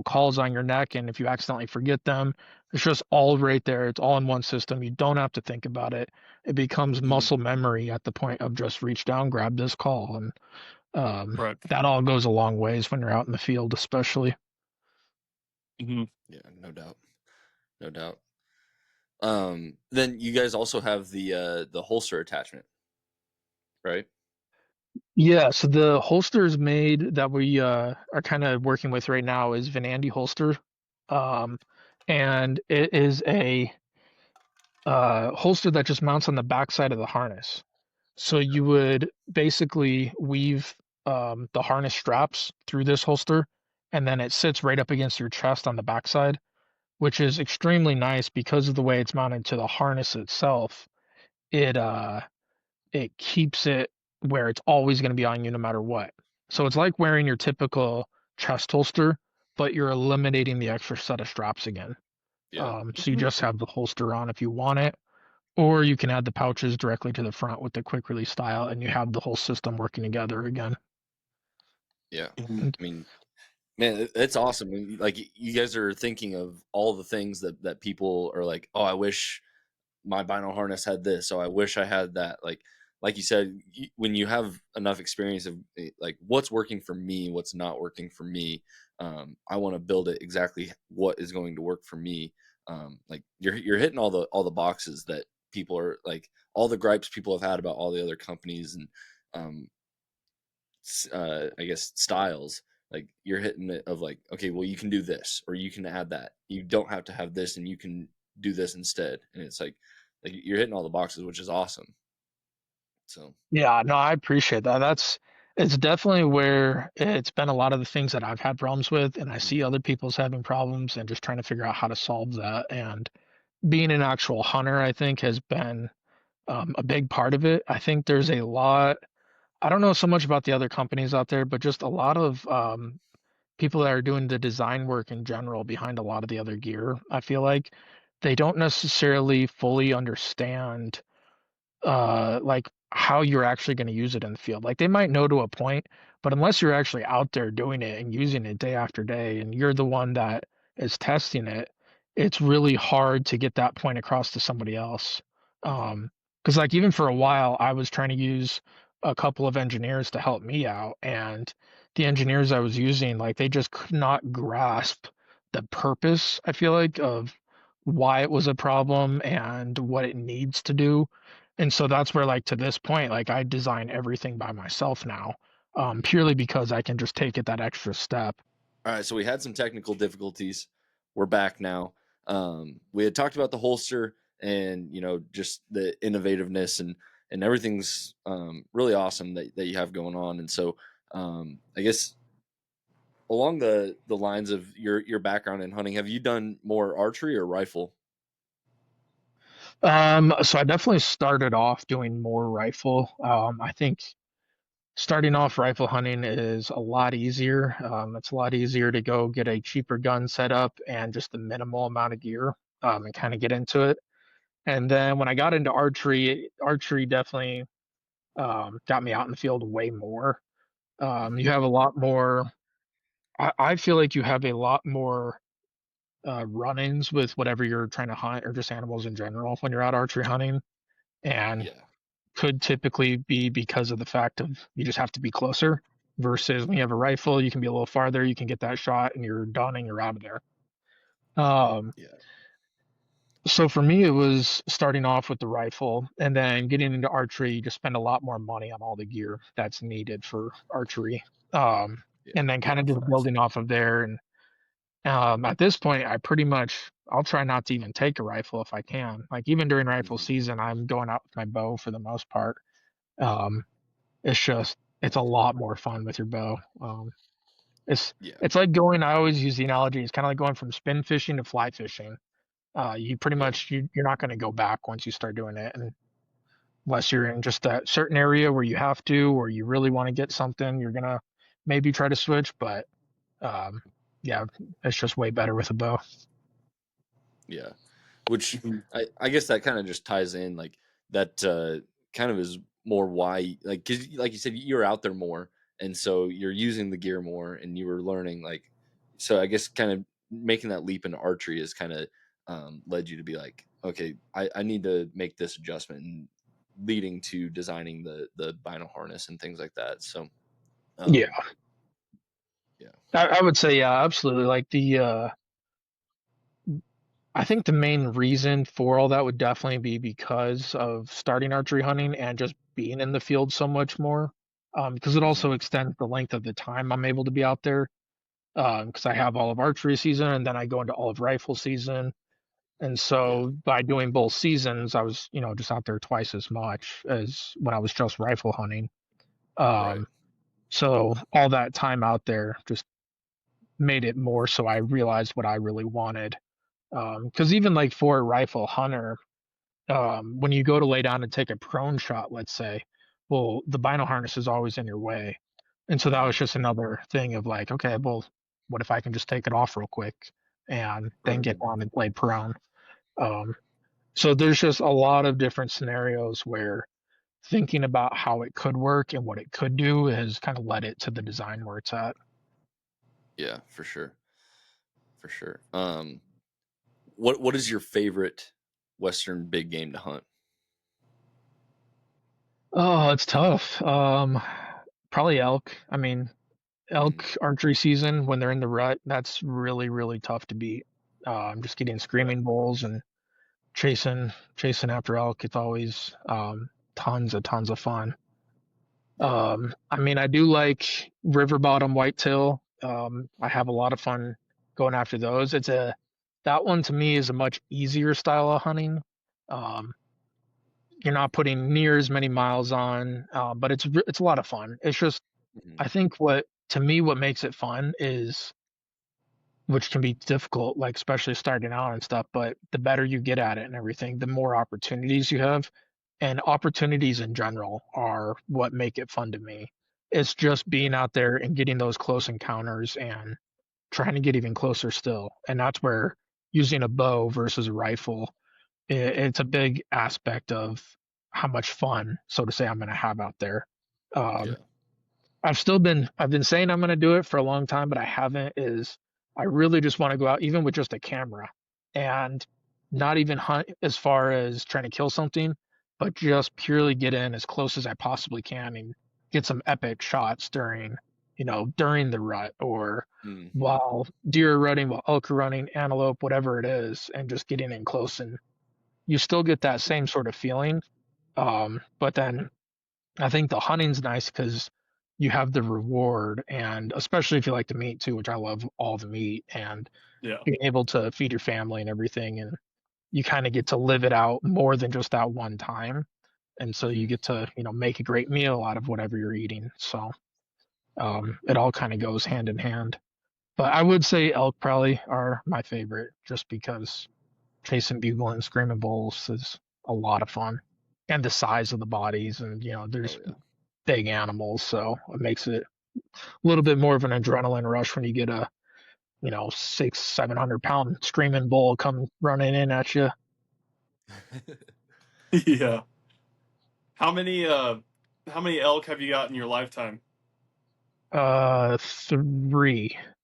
Speaker 3: calls on your neck and if you accidentally forget them, it's just all right there. It's all in one system. You don't have to think about it. It becomes
Speaker 1: Hmm.
Speaker 3: muscle memory at the point of just reach down, grab this call and
Speaker 2: right.
Speaker 3: that all goes a long ways when you're out in the field, especially.
Speaker 2: Hmm.
Speaker 1: Yeah, no doubt, no doubt. Then you guys also have the holster attachment, right?
Speaker 3: Yeah, so the holsters made that we are kind of working with right now is Vanandi holster. Um, and it is holster that just mounts on the backside of the harness. So you would basically weave the harness straps through this holster, and then it sits right up against your chest on the backside, which is extremely nice because of the way it's mounted to the harness itself. It it keeps it where it's always going to be on you no matter what. So it's like wearing your typical chest holster, but you're eliminating the extra set of straps again.
Speaker 1: Yeah.
Speaker 3: So you just have the holster on if you want it, or you can add the pouches directly to the front with the quick release style, and you have the whole system working together again.
Speaker 1: Yeah.
Speaker 3: And
Speaker 1: I mean, man, it's awesome. I mean, like you guys are thinking of all the things that people are like, oh, I wish my Bino harness had this. Oh, I wish I had that. Like you said, when you have enough experience of like what's working for me, what's not working for me, I want to build it exactly what is going to work for me. Like you're hitting all the boxes that people are like, all the gripes people have had about all the other companies and um, I guess styles. Like you're hitting it of like, okay, well you can do this or you can add that. You don't have to have this, and you can do this instead. And it's like you're hitting all the boxes, which is awesome. So
Speaker 3: yeah, no, I appreciate that. It's definitely where it's been a lot of the things that I've had problems with, and I
Speaker 1: mhm,
Speaker 3: see other people's having problems and just trying to figure out how to solve that. And being an actual hunter, I think, has been a big part of it. I think there's a lot. I don't know so much about the other companies out there, but just a lot of people that are doing the design work in general behind a lot of the other gear. I feel like they don't necessarily fully understand like how you're actually going to use it in the field. Like they might know to a point, but unless you're actually out there doing it and using it day after day, and you're the one that is testing it, it's really hard to get that point across to somebody else.
Speaker 1: mhm,
Speaker 3: Because like even for a while, I was trying to use a couple of engineers to help me out, and the engineers I was using, like they just could not grasp the purpose, I feel like, of why it was a problem and what it needs to do. And so that's where, like, to this point, like, I design everything by myself now,
Speaker 1: mhm.
Speaker 3: purely because I can just take it that extra step.
Speaker 1: All right, so we had some technical difficulties. We're back now. We had talked about the holster and just the innovativeness and everything's really awesome that you have going on. And so I guess along the lines of your background in hunting, have you done more archery or rifle?
Speaker 3: So I definitely started off doing more rifle. I think starting off rifle hunting is a lot easier. It's a lot easier to go get a cheaper gun set up and just the minimal amount of gear, and kind of get into it. And then when I got into archery, archery definitely got me out in the field way more.
Speaker 1: Mhm.
Speaker 3: You have a lot more. I feel like you have a lot more run-ins with whatever you're trying to hunt or just animals in general when you're out archery hunting, and
Speaker 1: Yeah,
Speaker 3: could typically be because of the fact of you just have to be closer versus when you have a rifle, you can be a little farther, you can get that shot and you're done and you're out of there. Um,
Speaker 1: yeah,
Speaker 3: so for me, it was starting off with the rifle and then getting into archery. You just spend a lot more money on all the gear that's needed for archery. Um,
Speaker 1: yeah,
Speaker 3: and then kind
Speaker 1: yeah.
Speaker 3: of just
Speaker 1: Facts.
Speaker 3: building off of there. And at this point, I'll try not to even take a rifle if I can. Like even during rifle
Speaker 1: Mhm.
Speaker 3: season, I'm going out with my bow for the most part. Um, it's a lot more fun with your bow. It's
Speaker 1: Yeah,
Speaker 3: it's like going. I always use the analogy. It's kind of like going from spin fishing to fly fishing. You pretty
Speaker 1: yeah,
Speaker 3: much you're not going to go back once you start doing it, and unless you're in just that certain area where you have to, or you really want to get something, you're gonna maybe try to switch. But um, yeah, it's just way better with a bow.
Speaker 1: yeah. Which I guess that kind of just ties in like that kind of is more why like because like you said you're out there more and so you're using the gear more and you were learning like so I guess kind of making that leap into archery is kind of led you to be like okay I need to make this adjustment and leading to designing the Bino harness and things like that. So
Speaker 3: Yeah,
Speaker 1: um yeah.
Speaker 3: I would say yeah, absolutely. Like I think the main reason for all that would definitely be because of starting archery hunting and just being in the field so much more. Because it
Speaker 1: Hmm.
Speaker 3: also extends the length of the time I'm able to be out there. Because I have all of archery season and then I go into all of rifle season. And
Speaker 1: Yeah.
Speaker 3: so by doing both seasons, I was, just out there twice as much as when I was just rifle hunting.
Speaker 1: Right.
Speaker 3: So all that time out there just made it more so I realized what I really wanted. Because even like for a rifle hunter, when you go to lay down and take a prone shot, let's say, well, the Bino harness is always in your way. And so that was
Speaker 1: Hmm.
Speaker 3: just another thing of like, okay, well, what if I can just take it off real quick and then
Speaker 1: Right.
Speaker 3: get on and lay prone? Um, so there's just a lot of different scenarios where thinking about how it could work and what it could do has kind of led it to the design where it's at.
Speaker 1: Yeah, for sure. For sure. What is your favorite Western big game to hunt?
Speaker 3: Oh, it's tough. Probably elk. I mean, elk
Speaker 1: Hmm.
Speaker 3: archery season when they're in the rut, that's really, really tough to beat. Just getting
Speaker 2: Yeah.
Speaker 3: screaming bulls and chasing after elk. It's always tons of fun.
Speaker 1: Yeah.
Speaker 3: I mean, I do like river bottom whitetail. I have a lot of fun going after those. That one to me is a much easier style of hunting. Um, you're not putting near as many miles on, but it's a lot of fun. It's just
Speaker 1: Hmm.
Speaker 3: I think what makes it fun is which can be difficult, like especially starting out and stuff, but the better you get at it and everything, the more opportunities you have. And opportunities in general are what make it fun to me. It's just being out there and getting those close encounters and trying to get even closer still. And that's where using a bow versus a rifle, it's a big aspect of how much fun, so to say, I'm going to have out there. Um,
Speaker 1: Yeah.
Speaker 3: I've been saying I'm going to do it for a long time, but I haven't is I really just want to go out even with just a camera and not even hunt as far as trying to kill something, but just purely get in as close as I possibly can and get some epic shots during the rut or
Speaker 1: Hmm.
Speaker 3: while deer are running, while elk are running, antelope, whatever it is, and just getting in close and you still get that same sort of feeling. But then I think the hunting's nice because you have the reward, and especially if you like the meat too, which I love all the meat, and
Speaker 2: Yeah.
Speaker 3: being able to feed your family and everything, and you kind of get to live it out more than just that one time. And so you
Speaker 1: Hmm.
Speaker 3: get to, make a great meal out of whatever you're eating. So it all kind of goes hand in hand. But I would say elk probably are my favorite just because chasing bugle and screaming bulls is a lot of fun. And the size of the bodies, and
Speaker 1: Oh
Speaker 3: there's
Speaker 1: yeah.
Speaker 3: big animals, so it makes it a little bit more of an adrenaline rush when you get a 600-700 pound screaming bull come running in at you.
Speaker 2: Yeah. How many how many elk have you got in your lifetime?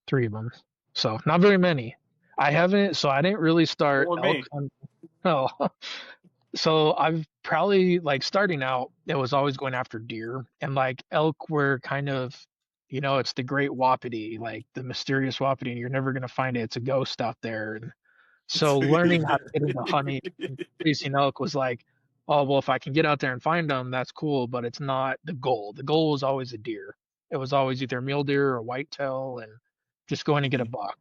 Speaker 3: Three of them, so not very many. I didn't really start
Speaker 2: Or
Speaker 3: elk
Speaker 2: me?
Speaker 3: hunting. No. So I've probably like starting out, it was always going after deer and like elk were kind of, it's the great wapiti, like the mysterious wapiti, and you're never gonna find it. It's a ghost out there. And so learning how to get into hunting and chasing elk was like, oh well, if I can get out there and find them, that's cool, but it's not the goal. The goal was always a deer. It was always either mule deer or whitetail, and just going to get a
Speaker 2: Mhm.
Speaker 3: buck.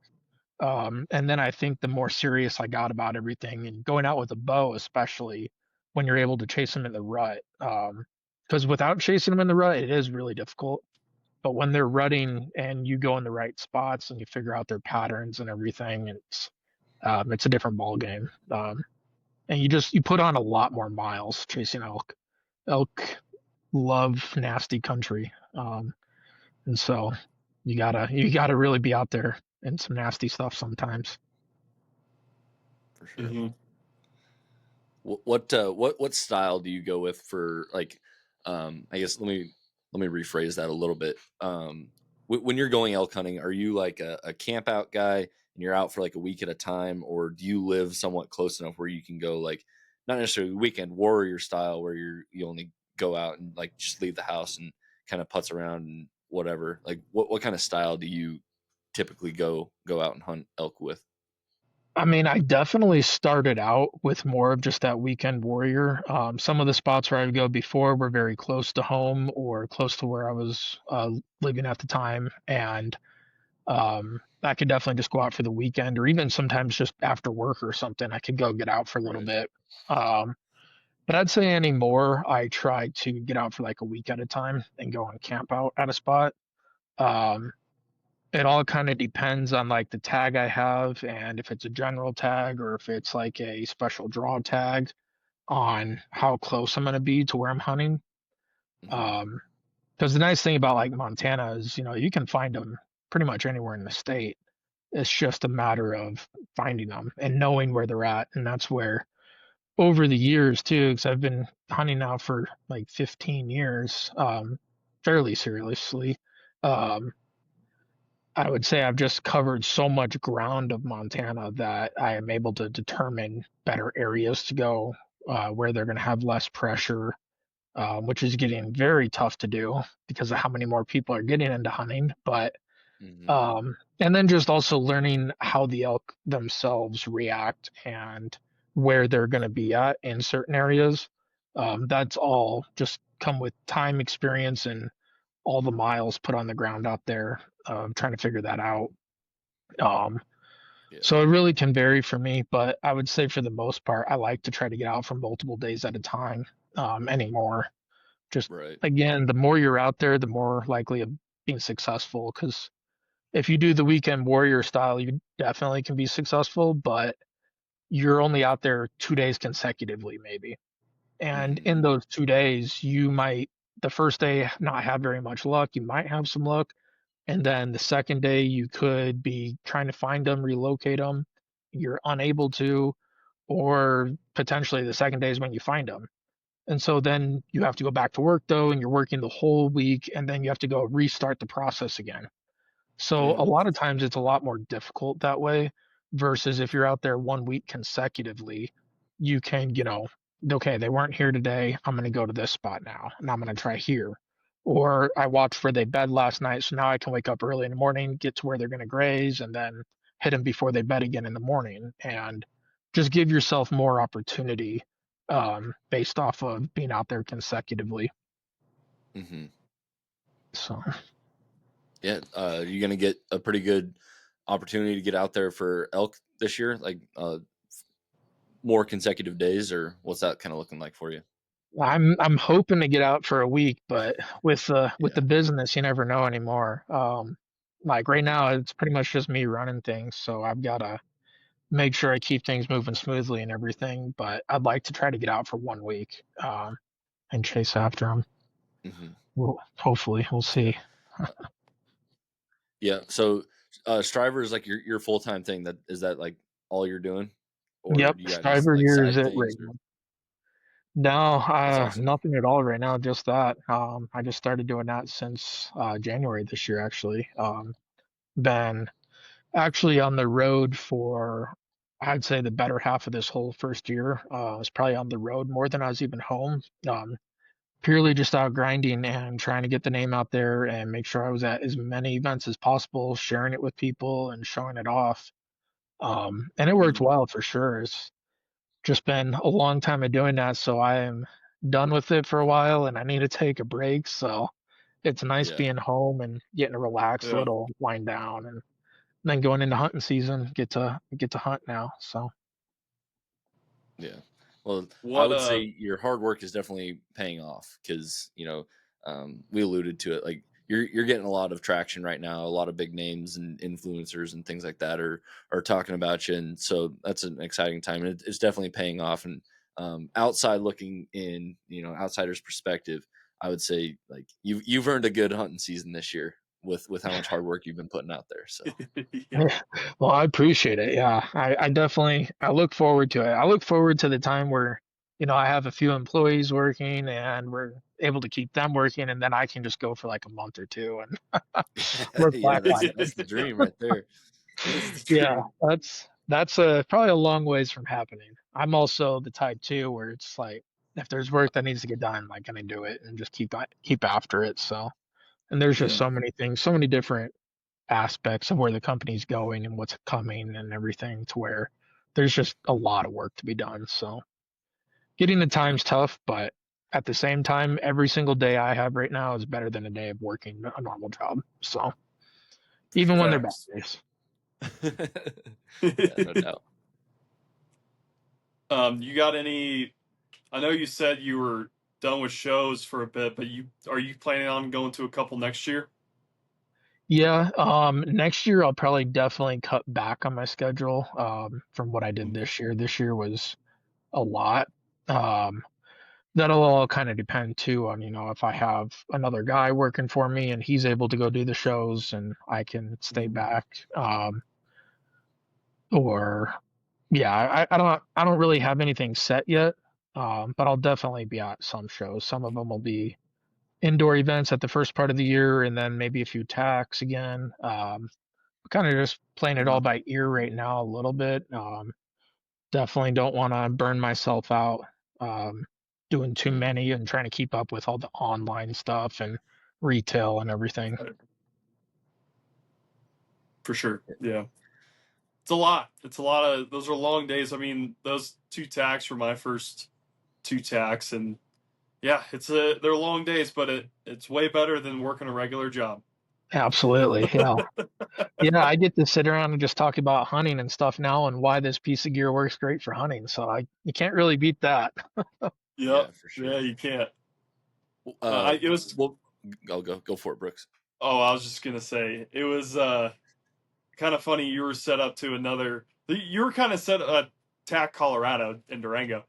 Speaker 3: And then I think the more serious I got about everything and going out with a bow, especially when you're able to chase them in the rut. Because without chasing them in the rut, it is really difficult. But when they're rutting and you go in the right spots and you figure out their patterns and everything, it's a different ball game. And you put on a lot more miles chasing elk. Elk love nasty country, and so you gotta really be out there in some nasty stuff sometimes.
Speaker 1: For sure.
Speaker 2: Mhm.
Speaker 1: What style do you go with for like I guess let me rephrase that a little bit. When you're going elk hunting, are you like a camp out guy and you're out for like a week at a time, or do you live somewhat close enough where you can go like not necessarily weekend warrior style where you only go out and like just leave the house and kind of putz around and whatever? Like what kind of style do you typically go out and hunt elk with?
Speaker 3: I mean, I definitely started out with more of just that weekend warrior. Some of the spots where I would go before were very close to home or close to where I was living at the time, and I could definitely just go out for the weekend, or even sometimes just after work or something. I could go get out for a little
Speaker 1: Right.
Speaker 3: bit. Um, but I'd say anymore, I try to get out for like a week at a time and go and camp out at a spot. Um, it all kind of depends on like the tag I have and if it's a general tag or if it's like a special draw tag on how close I'm going to be to where I'm hunting.
Speaker 1: Hmm.
Speaker 3: Um, because the nice thing about like Montana is, you can find them pretty much anywhere in the state. It's just a matter of finding them and knowing where they're at. And that's where over the years too, because I've been hunting now for like 15 years, fairly seriously. Um, I would say I've just covered so much ground of Montana that I am able to determine better areas to go, where they're going to have less pressure, which is getting very tough to do because of how many more people are getting into hunting. But
Speaker 1: Hmm.
Speaker 3: and then just also learning how the elk themselves react and where they're going to be at in certain areas. That's all just come with time, experience, and all the miles put on the ground out there, trying to figure that out. Um,
Speaker 1: Yeah.
Speaker 3: so it really can vary for me, but I would say for the most part, I like to try to get out for multiple days at a time, anymore. Just
Speaker 1: Right.
Speaker 3: again, the more you're out there, the more likely of being successful. Because if you do the weekend warrior style, you definitely can be successful, but you're only out there 2 days consecutively, maybe. And
Speaker 1: Hmm.
Speaker 3: in those 2 days, you might the first day not have very much luck. You might have some luck. And then the second day, you could be trying to find them, relocate them. You're unable to, or potentially the second day is when you find them. And so then you have to go back to work though, and you're working the whole week, and then you have to go restart the process again. So a
Speaker 1: Yeah.
Speaker 3: lot of times it's a lot more difficult that way versus if you're out there 1 week consecutively, you can, okay, they weren't here today. I'm going to go to this spot now and I'm going to try here. Or I watched where they bed last night. So now I can wake up early in the morning, get to where they're going to graze, and then hit them before they bed again in the morning. And just give yourself more opportunity, based off of being out there consecutively.
Speaker 1: Hmm.
Speaker 3: So.
Speaker 1: Yeah. You're gonna get a pretty good opportunity to get out there for elk this year, like more consecutive days, or what's that kind of looking like for you?
Speaker 3: I'm hoping to get out for a week, but with
Speaker 1: Yeah.
Speaker 3: the business, you never know anymore. Like right now, it's pretty much just me running things, so I've got to make sure I keep things moving smoothly and everything. But I'd like to try to get out for 1 week, and chase after them.
Speaker 1: Hmm.
Speaker 3: Hopefully, we'll
Speaker 1: Yeah.
Speaker 3: see.
Speaker 1: Uh, yeah. So, Striver is like your full time thing. That is that like all you're doing, or
Speaker 3: Yep,
Speaker 1: do you got any
Speaker 3: Striver
Speaker 1: like
Speaker 3: gear is
Speaker 1: side
Speaker 3: it
Speaker 1: things?
Speaker 3: right
Speaker 1: Or
Speaker 3: now. No,
Speaker 1: that's awesome.
Speaker 3: nothing at all right now. Just that. I just started doing that since January this year, actually. Been actually on the road for, I'd say, the better half of this whole first year. I was probably on the road more than I was even home. Purely just out grinding and trying to get the name out there and make sure I was at as many events as possible, sharing it with people and showing it off. And it worked
Speaker 1: Hmm.
Speaker 3: well for sure. It's just been a long time of doing that, so I am done with it for a while and I need to take a break. So it's nice
Speaker 1: Yeah.
Speaker 3: being home and getting to relax a
Speaker 2: Yeah.
Speaker 3: little, wind down, and then going into hunting season, get to hunt now. So
Speaker 1: Yeah. Well, I
Speaker 2: What
Speaker 1: would say your hard work is definitely paying off because we alluded to it. Like you're getting a lot of traction right now. A lot of big names and influencers and things like that are talking about you, and so that's an exciting time. And it's definitely paying off. And outside looking in, outsiders' perspective, I would say like you've earned a good hunting season this year with how much hard work you've been putting out there. So
Speaker 2: yeah.
Speaker 3: yeah, well, I appreciate it. Yeah, I definitely I look forward to it. I look forward to the time where I have a few employees working and we're able to keep them working, and then I can just go for like a month or two and work
Speaker 1: yeah,
Speaker 3: black
Speaker 1: that's the dream right there.
Speaker 2: That's the
Speaker 3: Yeah,
Speaker 2: dream.
Speaker 3: that's probably a long ways from happening. I'm also the type too where it's like if there's work that needs to get done, I'm like gonna do it and just keep after it. So, and there's just
Speaker 1: Yeah.
Speaker 3: so many things, so many different aspects of where the company's going and what's coming and everything to where there's just a lot of work to be done. So, getting the time's tough, but at the same time, every single day I have right now is better than a day of working a normal job. So, even when they're bad
Speaker 2: Facts.
Speaker 3: days.
Speaker 1: Yeah, no doubt.
Speaker 2: You got any? I know you said you were done with shows for a bit, but are you planning on going to a couple next year?
Speaker 3: Yeah, next year I'll probably definitely cut back on my schedule from what I did
Speaker 2: Mhm.
Speaker 3: this year. This year was a lot. Um, that'll all kind of depend too on, if I have another guy working for me and he's able to go do the shows and I can stay
Speaker 2: Mhm.
Speaker 3: back. Or yeah, I don't really have anything set yet. But I'll definitely be at some shows. Some of them will be indoor events at the first part of the year and then maybe a few tacks again. Kind of just playing it all
Speaker 2: Mhm.
Speaker 3: by ear right now a little bit. Definitely don't want to burn myself out doing too
Speaker 1: Mhm.
Speaker 3: many and trying to keep up with all the online stuff and retail and everything.
Speaker 2: For sure. Yeah. It's a lot. It's a lot of those are long days. I mean, those two tacks were my first two tacks, and yeah, they're long days, but it's way better than working a regular job.
Speaker 3: Absolutely. Yeah. Yeah, I get to sit around and just talk about hunting and stuff now and why this piece of gear works great for hunting. So you can't really beat that.
Speaker 2: Yep.
Speaker 1: Yeah, for
Speaker 2: Yeah,
Speaker 1: sure.
Speaker 2: you can't.
Speaker 1: Uh,
Speaker 2: It was.
Speaker 1: well, I'll go for it, Brooks.
Speaker 2: Oh, I was just gonna say it was kind of funny. You were set up to another. You were kind of set tack Colorado in Durango.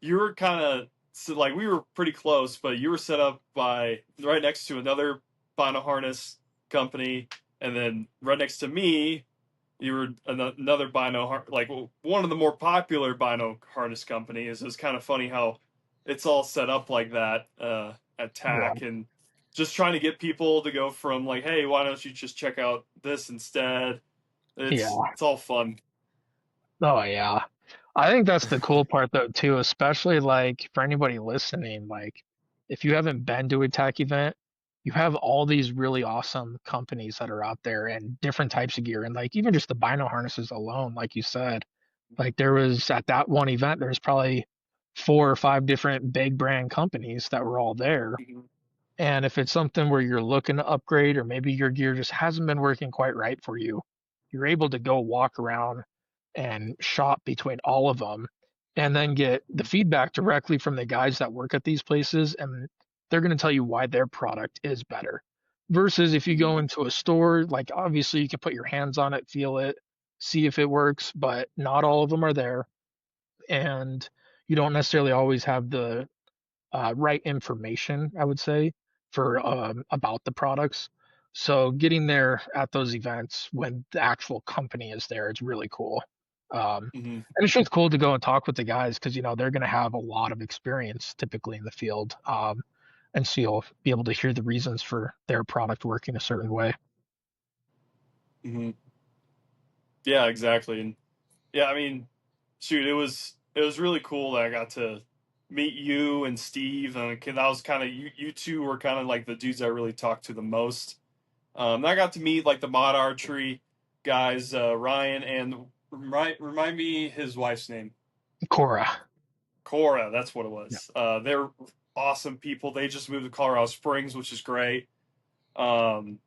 Speaker 2: You were kind of so like we were pretty close, but you were set up by right next to another Bino Harness company, and then right next to me, you were another like one of the more popular Bino Harness companies. It's kind of funny how it's all set up like that at
Speaker 3: Yeah.
Speaker 2: TAC, and just trying to get people to go from like, hey, why don't you just check out this instead?
Speaker 3: Yeah.
Speaker 2: It's all fun.
Speaker 3: Oh yeah. I think that's the cool part though too, especially like for anybody listening, like if you haven't been to a tech event, you have all these really awesome companies that are out there and different types of gear and like even just the bino harnesses alone, like you said. Like there was at that one event, there's probably 4 or 5 different big brand companies that were all there.
Speaker 2: Mhm.
Speaker 3: And if it's something where you're looking to upgrade or maybe your gear just hasn't been working quite right for you, you're able to go walk around and shop between all of them and then get the feedback directly from the guys that work at these places and they're going to tell you why their product is better. Versus if you go
Speaker 2: Mhm.
Speaker 3: into a store, like obviously you can put your hands on it, feel it, see if it works, but not all of them are there and you don't necessarily always have the right information, I would say, for about the products. So getting there at those events when the actual company is there, it's really cool.
Speaker 2: Mhm.
Speaker 3: And it's just cool to go and talk with the guys because they're going to have a lot of experience typically in the field, and so you'll be able to hear the reasons for their product working a certain way.
Speaker 2: Mhm. Yeah, exactly. And yeah, I mean, shoot, it was really cool that I got to meet you and Steve, and that was kind of you two were kind of like the dudes I really talked to the most. I got to meet like the mod archery guys, Ryan and remind me his wife's name.
Speaker 3: Cora.
Speaker 2: Cora, that's what it
Speaker 3: Yeah.
Speaker 2: was. They're awesome people. They just moved to Colorado Springs, which is great. Um,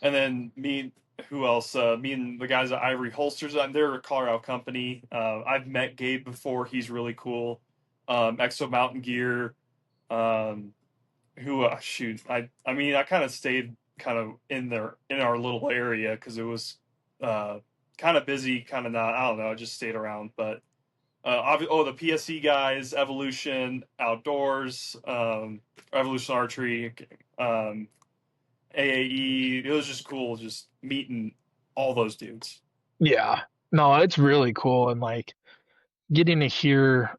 Speaker 2: and then who else? Me and the guys at Ivory Holsters. They're a Colorado company. I've met Gabe before. He's really cool. Exo Mountain Gear. Um, who shoot? I mean, I kind of stayed kind of in our little area because it was uh, kind of busy, kind of not. I don't know. I just stayed around, but the PSE guys, Evolution Outdoors, Evolution Archery, um, AAE. It was just cool, just meeting all those dudes.
Speaker 3: Yeah. No, it's really cool and like getting to hear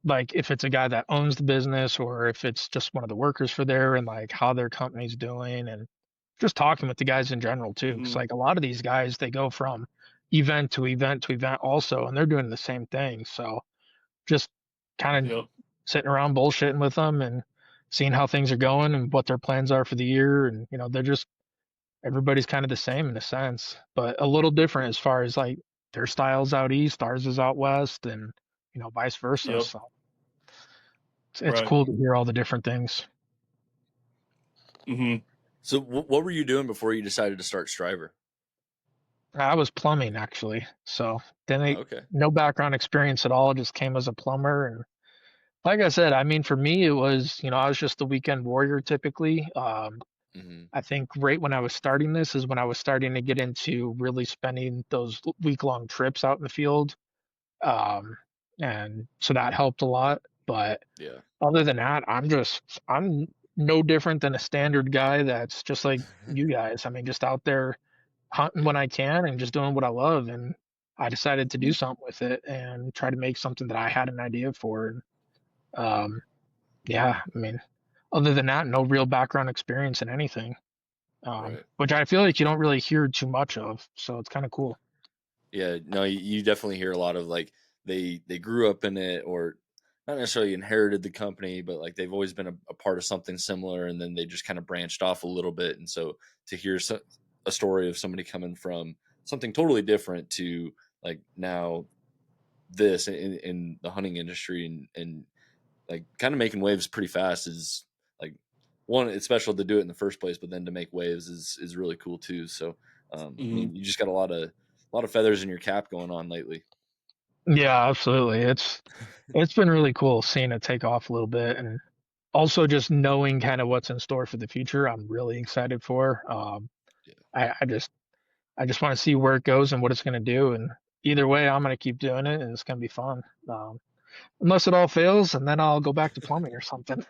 Speaker 3: like if it's a guy that owns the business or if it's just one of the workers for there and like how their company's doing and just talking with the guys in general too because
Speaker 2: Mm-hmm.
Speaker 3: like a lot of these guys they go from event to event to event also and they're doing the same thing so just kind of
Speaker 2: Yep.
Speaker 3: sitting around bullshitting with them and seeing how things are going and what their plans are for the year and they're just everybody's kind of the same in a sense but a little different as far as like their styles out east ours is out west and vice versa
Speaker 2: Yep.
Speaker 3: so it's
Speaker 2: Right.
Speaker 3: cool to hear all the different things.
Speaker 2: Mm-hmm.
Speaker 1: So, what were you doing before you decided to start Striver?
Speaker 3: I was plumbing actually, so didn't
Speaker 1: Okay.
Speaker 3: no background experience at all. Just came as a plumber, and like I said, I mean, for me, it was I was just the weekend warrior typically.
Speaker 1: Hmm.
Speaker 3: I think right when I was starting this is when I was starting to get into really spending those week-long trips out in the field, um, and so that helped a lot. But
Speaker 1: Yeah.
Speaker 3: other than that, I'm no different than a standard guy that's just like you guys. I mean, just out there hunting when
Speaker 1: Yeah.
Speaker 3: I can and just doing what I love. And I decided to do something with it and try to make something that I had an idea for. And yeah, I mean, other than that, no real background experience in anything,
Speaker 1: Right.
Speaker 3: which I feel like you don't really hear too much of. So it's kind of cool.
Speaker 1: Yeah, no, you definitely hear a lot of like they grew up in it or not necessarily inherited the company, but like they've always been a part of something similar, and then they just kind of branched off a little bit. And so to hear a story of somebody coming from something totally different to like now this in the hunting industry and like kind of making waves pretty fast is like one, it's special to do it in the first place, but then to make waves is really cool too. So I
Speaker 2: Mhm.
Speaker 1: mean, you just got a lot of feathers in your cap going on lately.
Speaker 3: Yeah, absolutely. It's been really cool seeing it take off a little bit, and also just knowing kind of what's in store for the future. I'm really excited for.
Speaker 1: Yeah.
Speaker 3: I just want to see where it goes and what it's going to do. And either way, I'm going to keep doing it, and it's going to be fun. Unless it all fails, and then I'll go back to plumbing or something.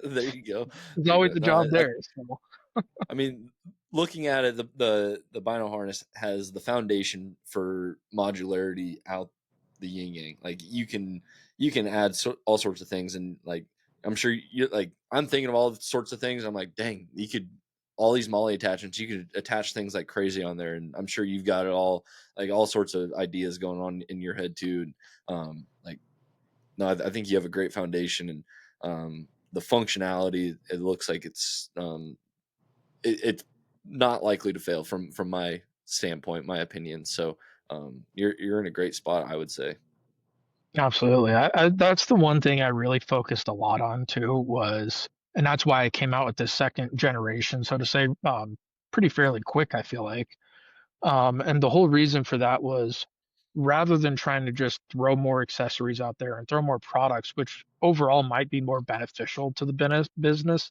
Speaker 1: There you go.
Speaker 3: There's
Speaker 1: There you
Speaker 3: always
Speaker 1: go.
Speaker 3: a
Speaker 1: No,
Speaker 3: job there. So.
Speaker 1: I mean, looking at it, the Bino Harness has the foundation for modularity out the yin yang. Like you can add all sorts of things, and like I'm sure you like I'm thinking of all sorts of things. I'm like, dang, you could all these molly attachments. You could attach things like crazy on there, and I'm sure you've got it all like all sorts of ideas going on in your head too. And like no, I think you have a great foundation, and the functionality. It looks like it's not likely to fail from my standpoint, my opinion. So you're in a great spot, I would say.
Speaker 3: Absolutely. That's the one thing I really focused a lot on too was, and that's why I came out with this second generation, so to say, pretty fairly quick, I feel like. And the whole reason for that was rather than trying to just throw more accessories out there and throw more products, which overall might be more beneficial to the business,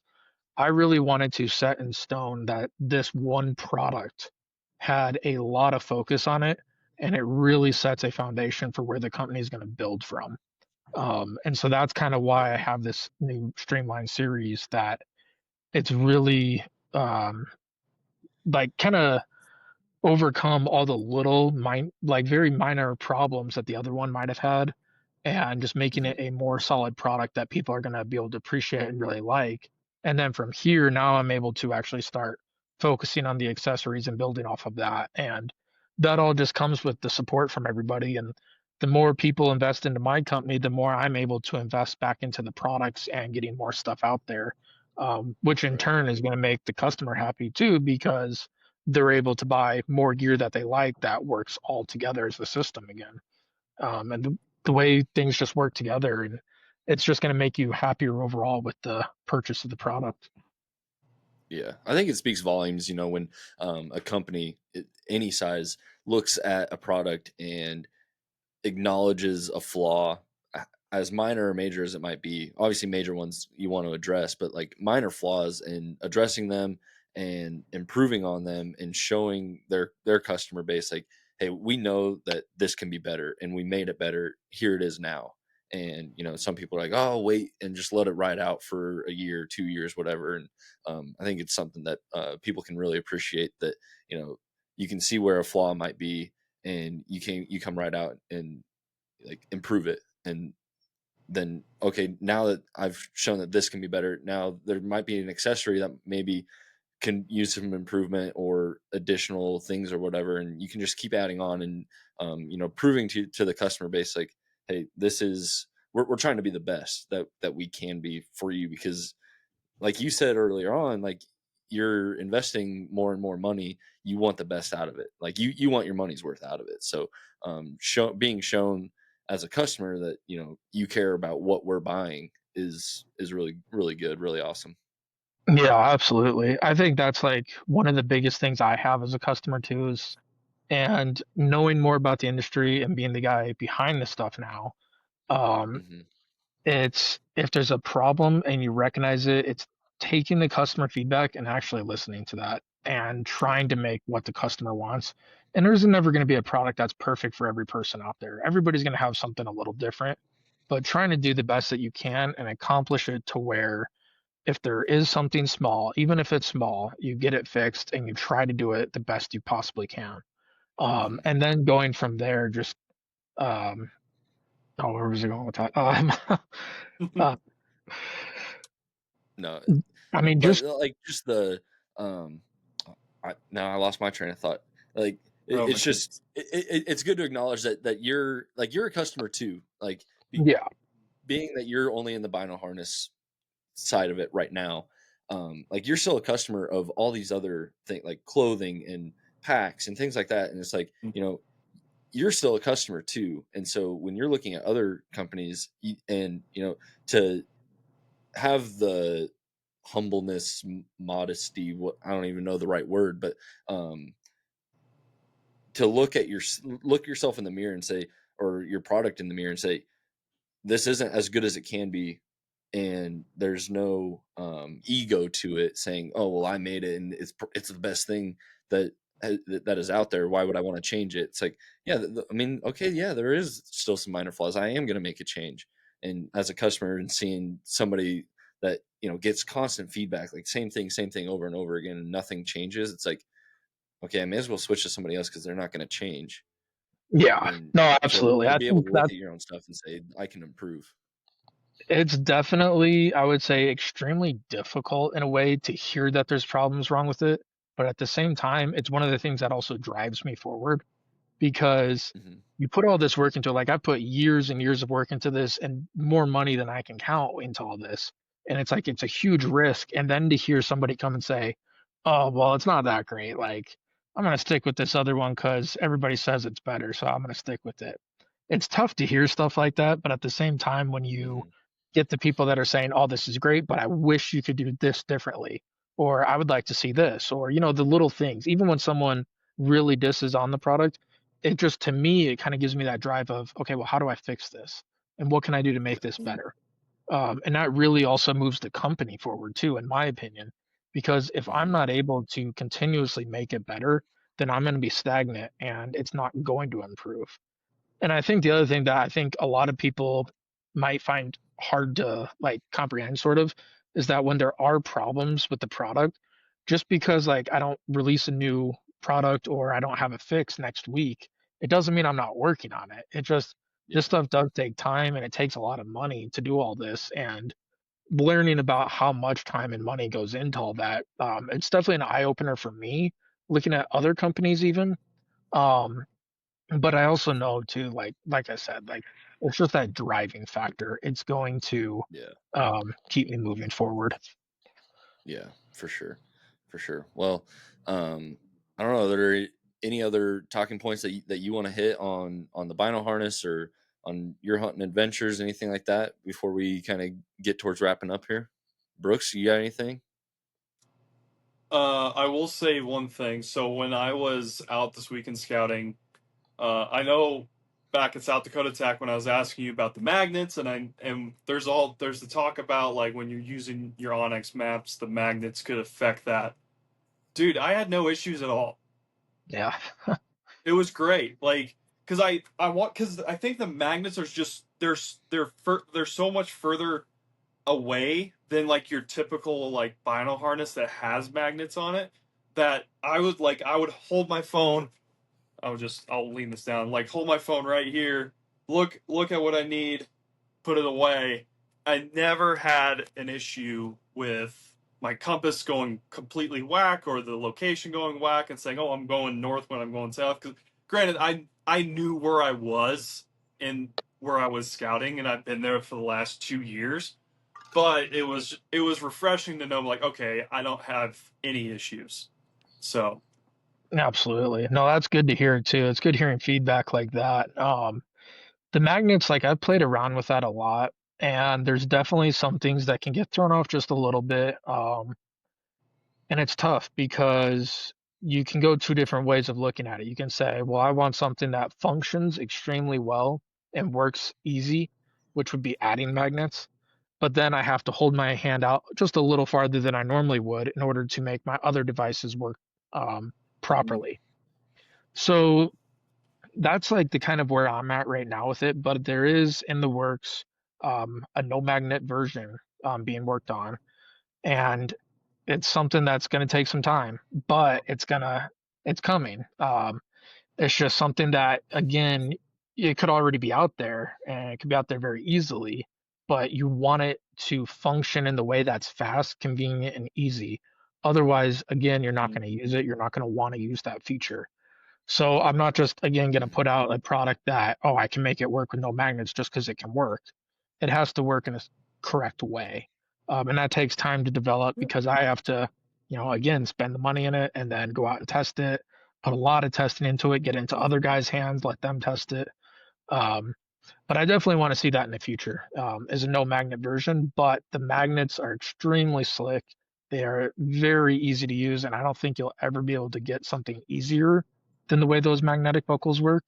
Speaker 3: I really wanted to set in stone that this one product had a lot of focus on it, and it really sets a foundation for where the company is going to build from. And so that's kind of
Speaker 1: Right.
Speaker 3: why I have this new Streamline series that it's really um, like kind of overcome all the little like very minor problems that the other one might have had, and just making
Speaker 1: Mhm.
Speaker 3: it a more solid product that people are going to be able to appreciate and really like. And then from here, now I'm able to actually start focusing on the accessories and building off of that. And that all just comes with the support from everybody. And the more people invest into my company, the more I'm able to invest back into the products and getting more stuff out there, which in
Speaker 1: Right.
Speaker 3: turn is going to make the customer happy too, because they're able to buy more gear that they like that works all together as a system again. And the way things just work together, and it's just going to make you happier overall with the purchase of the product.
Speaker 1: Yeah, I think it speaks volumes, when a company any size looks at a product and acknowledges a flaw, as minor or major as it might be. Obviously, major ones you want to address, but like minor flaws and addressing them and improving on them and showing their customer base like, hey, we know that this can be better and we made it better. Here it is now. And some people are like, oh, wait, and just let it ride out for a year, 2 years, whatever. And I think it's something that people can really appreciate. That you can see where a flaw might be, and you come right out and like improve it. And then okay, now that I've shown that this can be better, now there might be an accessory that maybe can use some improvement or additional things or whatever, and you can just keep adding on and proving to the customer base like, hey, this is we're trying to be the best that we can be for you, because like you said earlier on, like you're investing more and more money, you want the best out of it. Like you want your money's worth out of it. So being shown as a customer that you care about what we're buying is really really good, really awesome.
Speaker 3: Yeah, absolutely. I think that's like one of the biggest things I have as a customer too is And knowing more about the industry and being the guy behind the stuff now, um,
Speaker 1: Hmm.
Speaker 3: it's if there's a problem and you recognize it, it's taking the customer feedback and actually listening to that and
Speaker 1: Yeah.
Speaker 3: trying to make what the customer wants. And there's never going to be a product that's perfect for every person out there. Everybody's going to have something a little different, but trying to do the best that you can and accomplish it to where if there is something small, even if it's small, you get it fixed and you try to do it the best you possibly can.
Speaker 1: Hmm.
Speaker 3: And then going from there, just um, oh, where was I going with that? Uh,
Speaker 1: No,
Speaker 3: I mean,
Speaker 1: but
Speaker 3: just
Speaker 1: like just the um, now I lost my train of thought. Like
Speaker 2: Oh my
Speaker 1: it's just
Speaker 2: goodness.
Speaker 1: it's good to acknowledge that you're a customer too. Like
Speaker 3: yeah,
Speaker 1: being that you're only in the Bino Harness side of it right now, like you're still a customer of all these other things like clothing and packs and things like that. And it's like, you're still a customer too. And so when you're looking at other companies and, to have the humbleness, modesty, what I don't even know the right word, but um, to look yourself in the mirror and say, or your product in the mirror and say, this isn't as good as it can be, and there's no ego to it saying, oh well, I made it and it's the best thing that that is out there, why would I want to change it? It's like, yeah, I mean, okay, yeah, there is still some minor flaws, I am going to make a change. And as a customer and seeing somebody that gets constant feedback, like same thing over and over again, and nothing changes, it's like, okay, I may as well switch to somebody else because they're not going to change.
Speaker 3: yeah,
Speaker 1: And
Speaker 3: no,
Speaker 1: to
Speaker 3: absolutely. I
Speaker 1: be able
Speaker 3: think
Speaker 1: to look
Speaker 3: that
Speaker 1: at your own stuff and say, I can improve.
Speaker 3: it's definitely, I would say, extremely difficult in a way to hear that there's problems wrong with it. But at the same time, it's one of the things that also drives me forward because
Speaker 1: Hmm.
Speaker 3: you put all this work into it. Like I put years and years of work into this and more money than I can count into all this. And it's like it's a huge risk. And then to hear somebody come and say, "Oh, well, it's not that great. Like I'm gonna stick with this other one because everybody says it's better, so I'm gonna stick with it." It's tough to hear stuff like that, but at the same time, when you
Speaker 1: Hmm.
Speaker 3: get the people that are saying, "Oh, this is great, but I wish you could do this differently," or "I would like to see this," or the little things. Even when someone really disses on the product, it just to me it kind of gives me that drive of, okay, well, how do I fix this, and what can I do to make
Speaker 1: Yeah.
Speaker 3: this better? And that really also moves the company forward too, in my opinion, because if I'm
Speaker 1: Hmm.
Speaker 3: not able to continuously make it better, then I'm going to be stagnant and it's not going to improve. And I think the other thing that I think a lot of people might find hard to like comprehend sort of is that when there are problems with the product, just because like I don't release a new product or I don't have a fix next week, it doesn't mean I'm not working on it. It just this
Speaker 1: Yeah.
Speaker 3: stuff does take time and it takes a lot of money to do all this and learning about how much time and money goes into all that. It's definitely an eye opener for me looking at other companies even. Um, but I also know too, like I said, like it's just that driving factor. It's going to
Speaker 1: Yeah.
Speaker 3: keep me moving forward.
Speaker 1: Yeah. For sure. For sure. Well, I don't know. Are there any other talking points that you want to hit on the Bino harness or on your hunting adventures, anything like that, before we kind of get towards wrapping up here? Brooks, you got anything?
Speaker 2: I will say one thing. So when I was out this weekend scouting, I know back in South Dakota Tech when I was asking you about the magnets, and there's the talk about like when you're using your Onyx maps, the magnets could affect that. Dude, I had no issues at all.
Speaker 3: Yeah,
Speaker 2: It was great. Like because I think the magnets are just they're so much further away than like your typical like vinyl harness that has magnets on it that I would hold my phone. I'll lean this down, like hold my phone right here, look at what I need, put it away. I never had an issue with my compass going completely whack or the location going whack and saying, "Oh, I'm going north when I'm going south." Because granted, I knew where I was and where I was scouting, and I've been there for the last 2 years. But it was refreshing to know, like, okay, I don't have any issues. So
Speaker 3: absolutely. No, that's good to hear too. It's good hearing feedback like that. The magnets, like I've played around with that a lot, and there's definitely some things that can get thrown off just a little bit. And it's tough because you can go two different ways of looking at it. You can say, well, I want something that functions extremely well and works easy, which would be adding magnets. But then I have to hold my hand out just a little farther than I normally would in order to make my other devices work
Speaker 1: Mhm.
Speaker 3: properly. So that's like the kind of where I'm at right now with it. But there is in the works a no magnet version being worked on, and it's something that's going to take some time, but it's coming. It's just something that, again, it could already be out there and it could be out there very easily, but you want it to function in the way that's fast, convenient, and easy. Otherwise, again, you're not
Speaker 2: Mhm.
Speaker 3: going to use it. You're not going to want to use that feature. So I'm not just, again, going to
Speaker 1: Mhm.
Speaker 3: put out a product that, oh, I can make it work with no magnets just because it can work. It has to work in a correct way. And that takes time to develop because I have to, again, spend the money in it and then go out and test it, put a lot of testing into it, get into other guys' hands, let them test it. Um, but I definitely want to see that in the future as a no magnet version. But the magnets are extremely slick. They are very easy to use, and I don't think you'll ever be able to get something easier than the way those magnetic buckles work.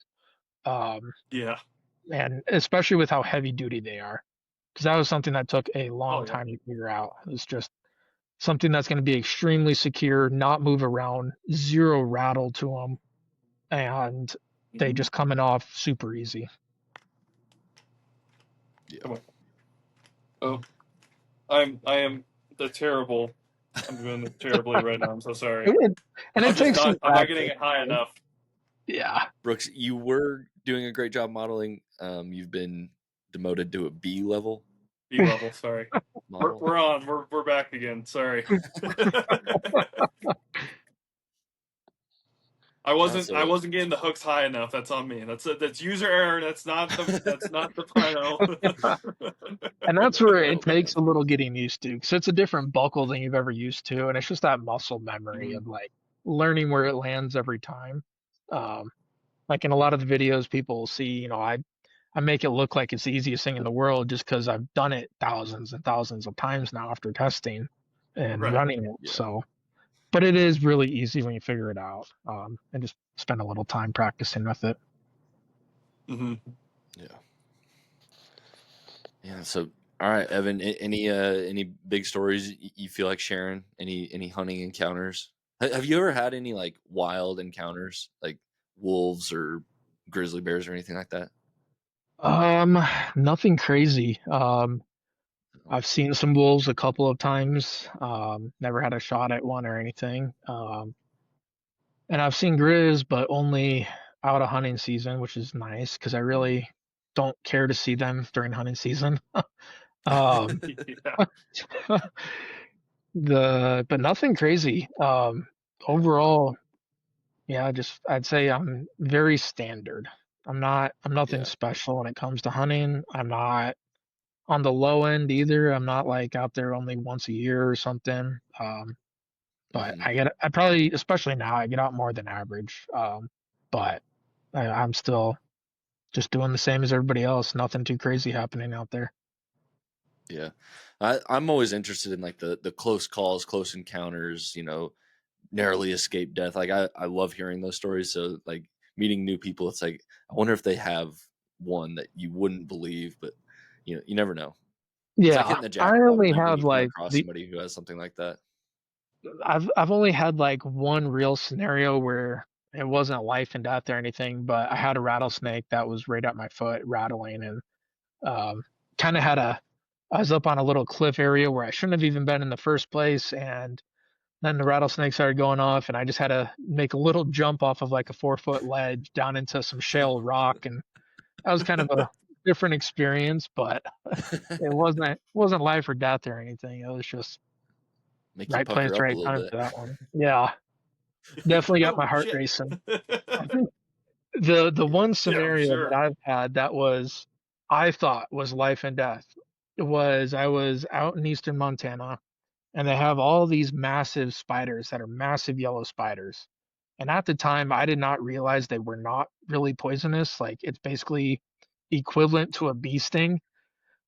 Speaker 3: Um,
Speaker 2: Yeah.
Speaker 3: and especially with how heavy duty they are, because that was something that took a
Speaker 2: Oh
Speaker 3: long
Speaker 2: yeah.
Speaker 3: time to figure out. It's just something that's going to be extremely secure, not move around, zero rattle to them, and they
Speaker 2: Mhm.
Speaker 3: just coming off super easy.
Speaker 1: Yeah.
Speaker 2: Come on. Oh, I am the terrible. I'm doing this terribly right now. I'm so sorry.
Speaker 3: And
Speaker 2: I'm
Speaker 3: it
Speaker 2: just
Speaker 3: takes some
Speaker 2: not. I'm not
Speaker 3: practice.
Speaker 2: getting it high
Speaker 3: Right?
Speaker 2: enough.
Speaker 3: Yeah.
Speaker 1: Brooks, you were doing a great job modeling. You've been demoted to a B level
Speaker 2: B level. Sorry. We're
Speaker 1: model.
Speaker 2: we're on. We're back again. Sorry. I wasn't I
Speaker 1: So
Speaker 2: wasn't getting the hooks high enough. That's on me. That's user error. That's not the final.
Speaker 3: And that's where it takes a little getting used to because it's a different buckle than you've ever used to. And it's just that muscle memory
Speaker 2: Mhm.
Speaker 3: of like learning where it lands every time. Um, like in a lot of the videos people will see, I make it look like it's the easiest thing in the world just because I've done it thousands and thousands of times now after testing and
Speaker 2: Right.
Speaker 3: running it.
Speaker 1: yeah,
Speaker 3: So, but it is really easy when you figure it out and just spend a little time practicing with it.
Speaker 2: Hmm.
Speaker 1: yeah, yeah. So all right, Evan. Any big stories you feel like sharing? Any hunting encounters? Have you ever had any like wild encounters, like wolves or grizzly bears or anything like that?
Speaker 3: Um, Nothing crazy.
Speaker 1: Oh,
Speaker 3: I've seen some wolves a couple of times. Never had a shot at one or anything. And I've seen grizz, but only out of hunting season, which is nice because I
Speaker 1: mhm.
Speaker 3: really don't care to see them during hunting season. Um,
Speaker 2: Yeah.
Speaker 3: but nothing crazy. Overall, yeah, just I'd say I'm very standard. I'm nothing
Speaker 1: Yeah.
Speaker 3: special when it comes to hunting. I'm not on the low end either. I'm not like out there only once a year or something. But
Speaker 1: Hmm.
Speaker 3: I probably, especially now, I get out more than average. But I'm still just doing the same as everybody else. Nothing too crazy happening out there.
Speaker 1: Yeah. I'm always interested in like the close calls, close encounters, narrowly escaped death. Like I love hearing those stories. So like meeting new people, it's like I wonder if they have one that you wouldn't believe, but you never know. It's like
Speaker 3: Yeah,
Speaker 1: hitting the
Speaker 3: I
Speaker 1: jackpot
Speaker 3: only
Speaker 1: when
Speaker 3: have
Speaker 1: you come
Speaker 3: like
Speaker 1: across
Speaker 3: the
Speaker 1: somebody who has something like that.
Speaker 3: I've only had like one real scenario where it wasn't life and death or anything, but I had a rattlesnake that was right at my foot rattling and um, kind of had a I was up on a little cliff area where I shouldn't have even been in the first place, and then the rattlesnake started going off, and I just had to make a little jump off of like a 4 foot ledge down into some shale rock, and that was kind of a different experience, but it wasn't life or death or anything. It was just
Speaker 1: Make you
Speaker 3: right
Speaker 1: pucker
Speaker 3: place,
Speaker 1: up a
Speaker 3: right
Speaker 1: little
Speaker 3: time
Speaker 1: bit.
Speaker 3: for that one. Yeah, definitely got
Speaker 2: Oh
Speaker 3: my heart
Speaker 2: shit.
Speaker 3: racing. The one
Speaker 2: Yeah, I'm
Speaker 3: scenario that
Speaker 2: sure.
Speaker 3: I've had that was I thought was life and death was I was out in eastern Montana and they have all these massive spiders that are massive yellow spiders. And at the time, I did not realize they were not really poisonous. Like it's basically equivalent to a bee sting.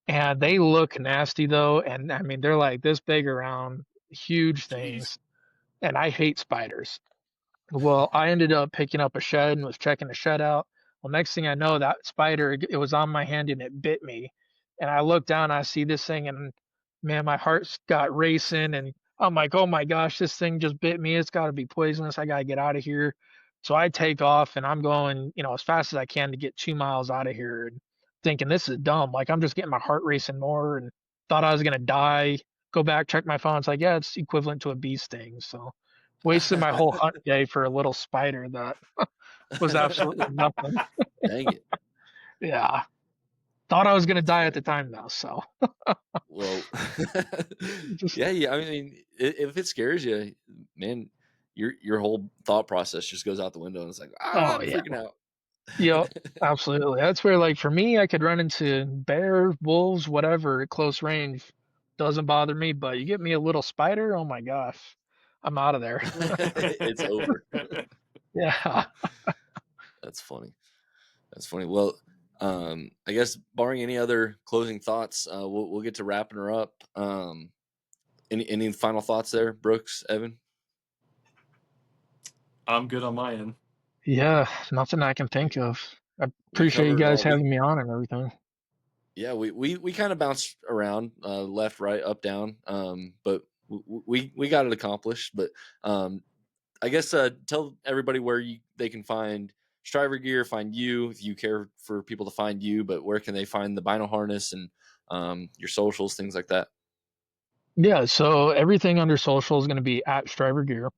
Speaker 3: And they look nasty though. And I mean, they're like this big around, huge
Speaker 2: Jeez.
Speaker 3: things. And I hate spiders. Well, I ended up picking up a shed and was checking the shed out. Well, next thing I know, that spider, it was on my hand and it bit me. And I look down, I see this thing, and man, my heart's got racing. And I'm like, oh my gosh, this thing just bit me. It's got to be poisonous. I got to get out of here. So I take off and I'm going, as fast as I can to get 2 miles out of here. And thinking this is dumb. Like I'm just getting my heart racing more and thought I was going to die. Go back, check my phone. It's like, yeah, it's equivalent to a bee sting. So wasted my whole hunt day for a little spider that was absolutely nothing.
Speaker 1: Dang it.
Speaker 3: Yeah. Thought I was gonna die at the time though, so
Speaker 1: Well,
Speaker 3: just
Speaker 1: yeah. I mean, if it scares you, man, your whole thought process just goes out the window, and it's like,
Speaker 3: oh
Speaker 1: I'm
Speaker 3: yeah.
Speaker 1: freaking out.
Speaker 3: Yep. Absolutely. That's where like for me I could run into bear, wolves, whatever at close range. Doesn't bother me, but you get me a little spider, oh my gosh. I'm out of there.
Speaker 1: It's over.
Speaker 3: Yeah.
Speaker 1: That's funny. That's funny. Well, I guess barring any other closing thoughts, we'll get to wrapping her up. Any final thoughts there, Brooks, Evan?
Speaker 2: I'm good on my end.
Speaker 3: Yeah. Nothing I can think of. I
Speaker 1: We
Speaker 3: appreciate you
Speaker 1: covered it
Speaker 3: guys
Speaker 1: all.
Speaker 3: having me on and everything.
Speaker 1: Yeah, we kind of bounced around, left, right, up, down, but we got it accomplished. But I guess tell everybody where they can find Striver Gear, find you if you care for people to find you. But where can they find the Bino Harness and your socials, things like that?
Speaker 3: Yeah, so everything under social is going to be at Striver Gear.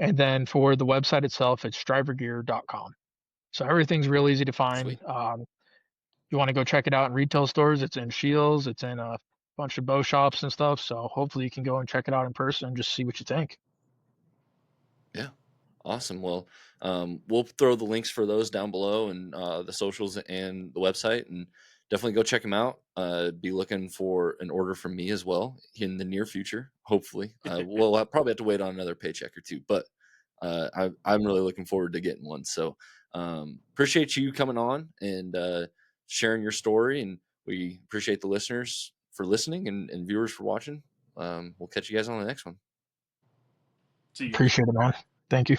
Speaker 3: And then for the website itself, it's strivergear.com. So everything's real easy to find.
Speaker 1: Sweet.
Speaker 3: You want to go check it out in retail stores, it's in Shields, it's in a bunch of bow shops and stuff. So hopefully you can go and check it out in person and just see what you think.
Speaker 1: Yeah. Awesome. Well, we'll throw the links for those down below and the socials and the website, and definitely go check them out. Be looking for an order from me as well in the near future. Hopefully, we'll probably have to wait on another paycheck or two, but I'm really looking forward to getting one. So appreciate you coming on and sharing your story, and we appreciate the listeners for listening and viewers for watching. We'll catch you guys on the next one.
Speaker 2: See you.
Speaker 3: Appreciate it, man. Thank you.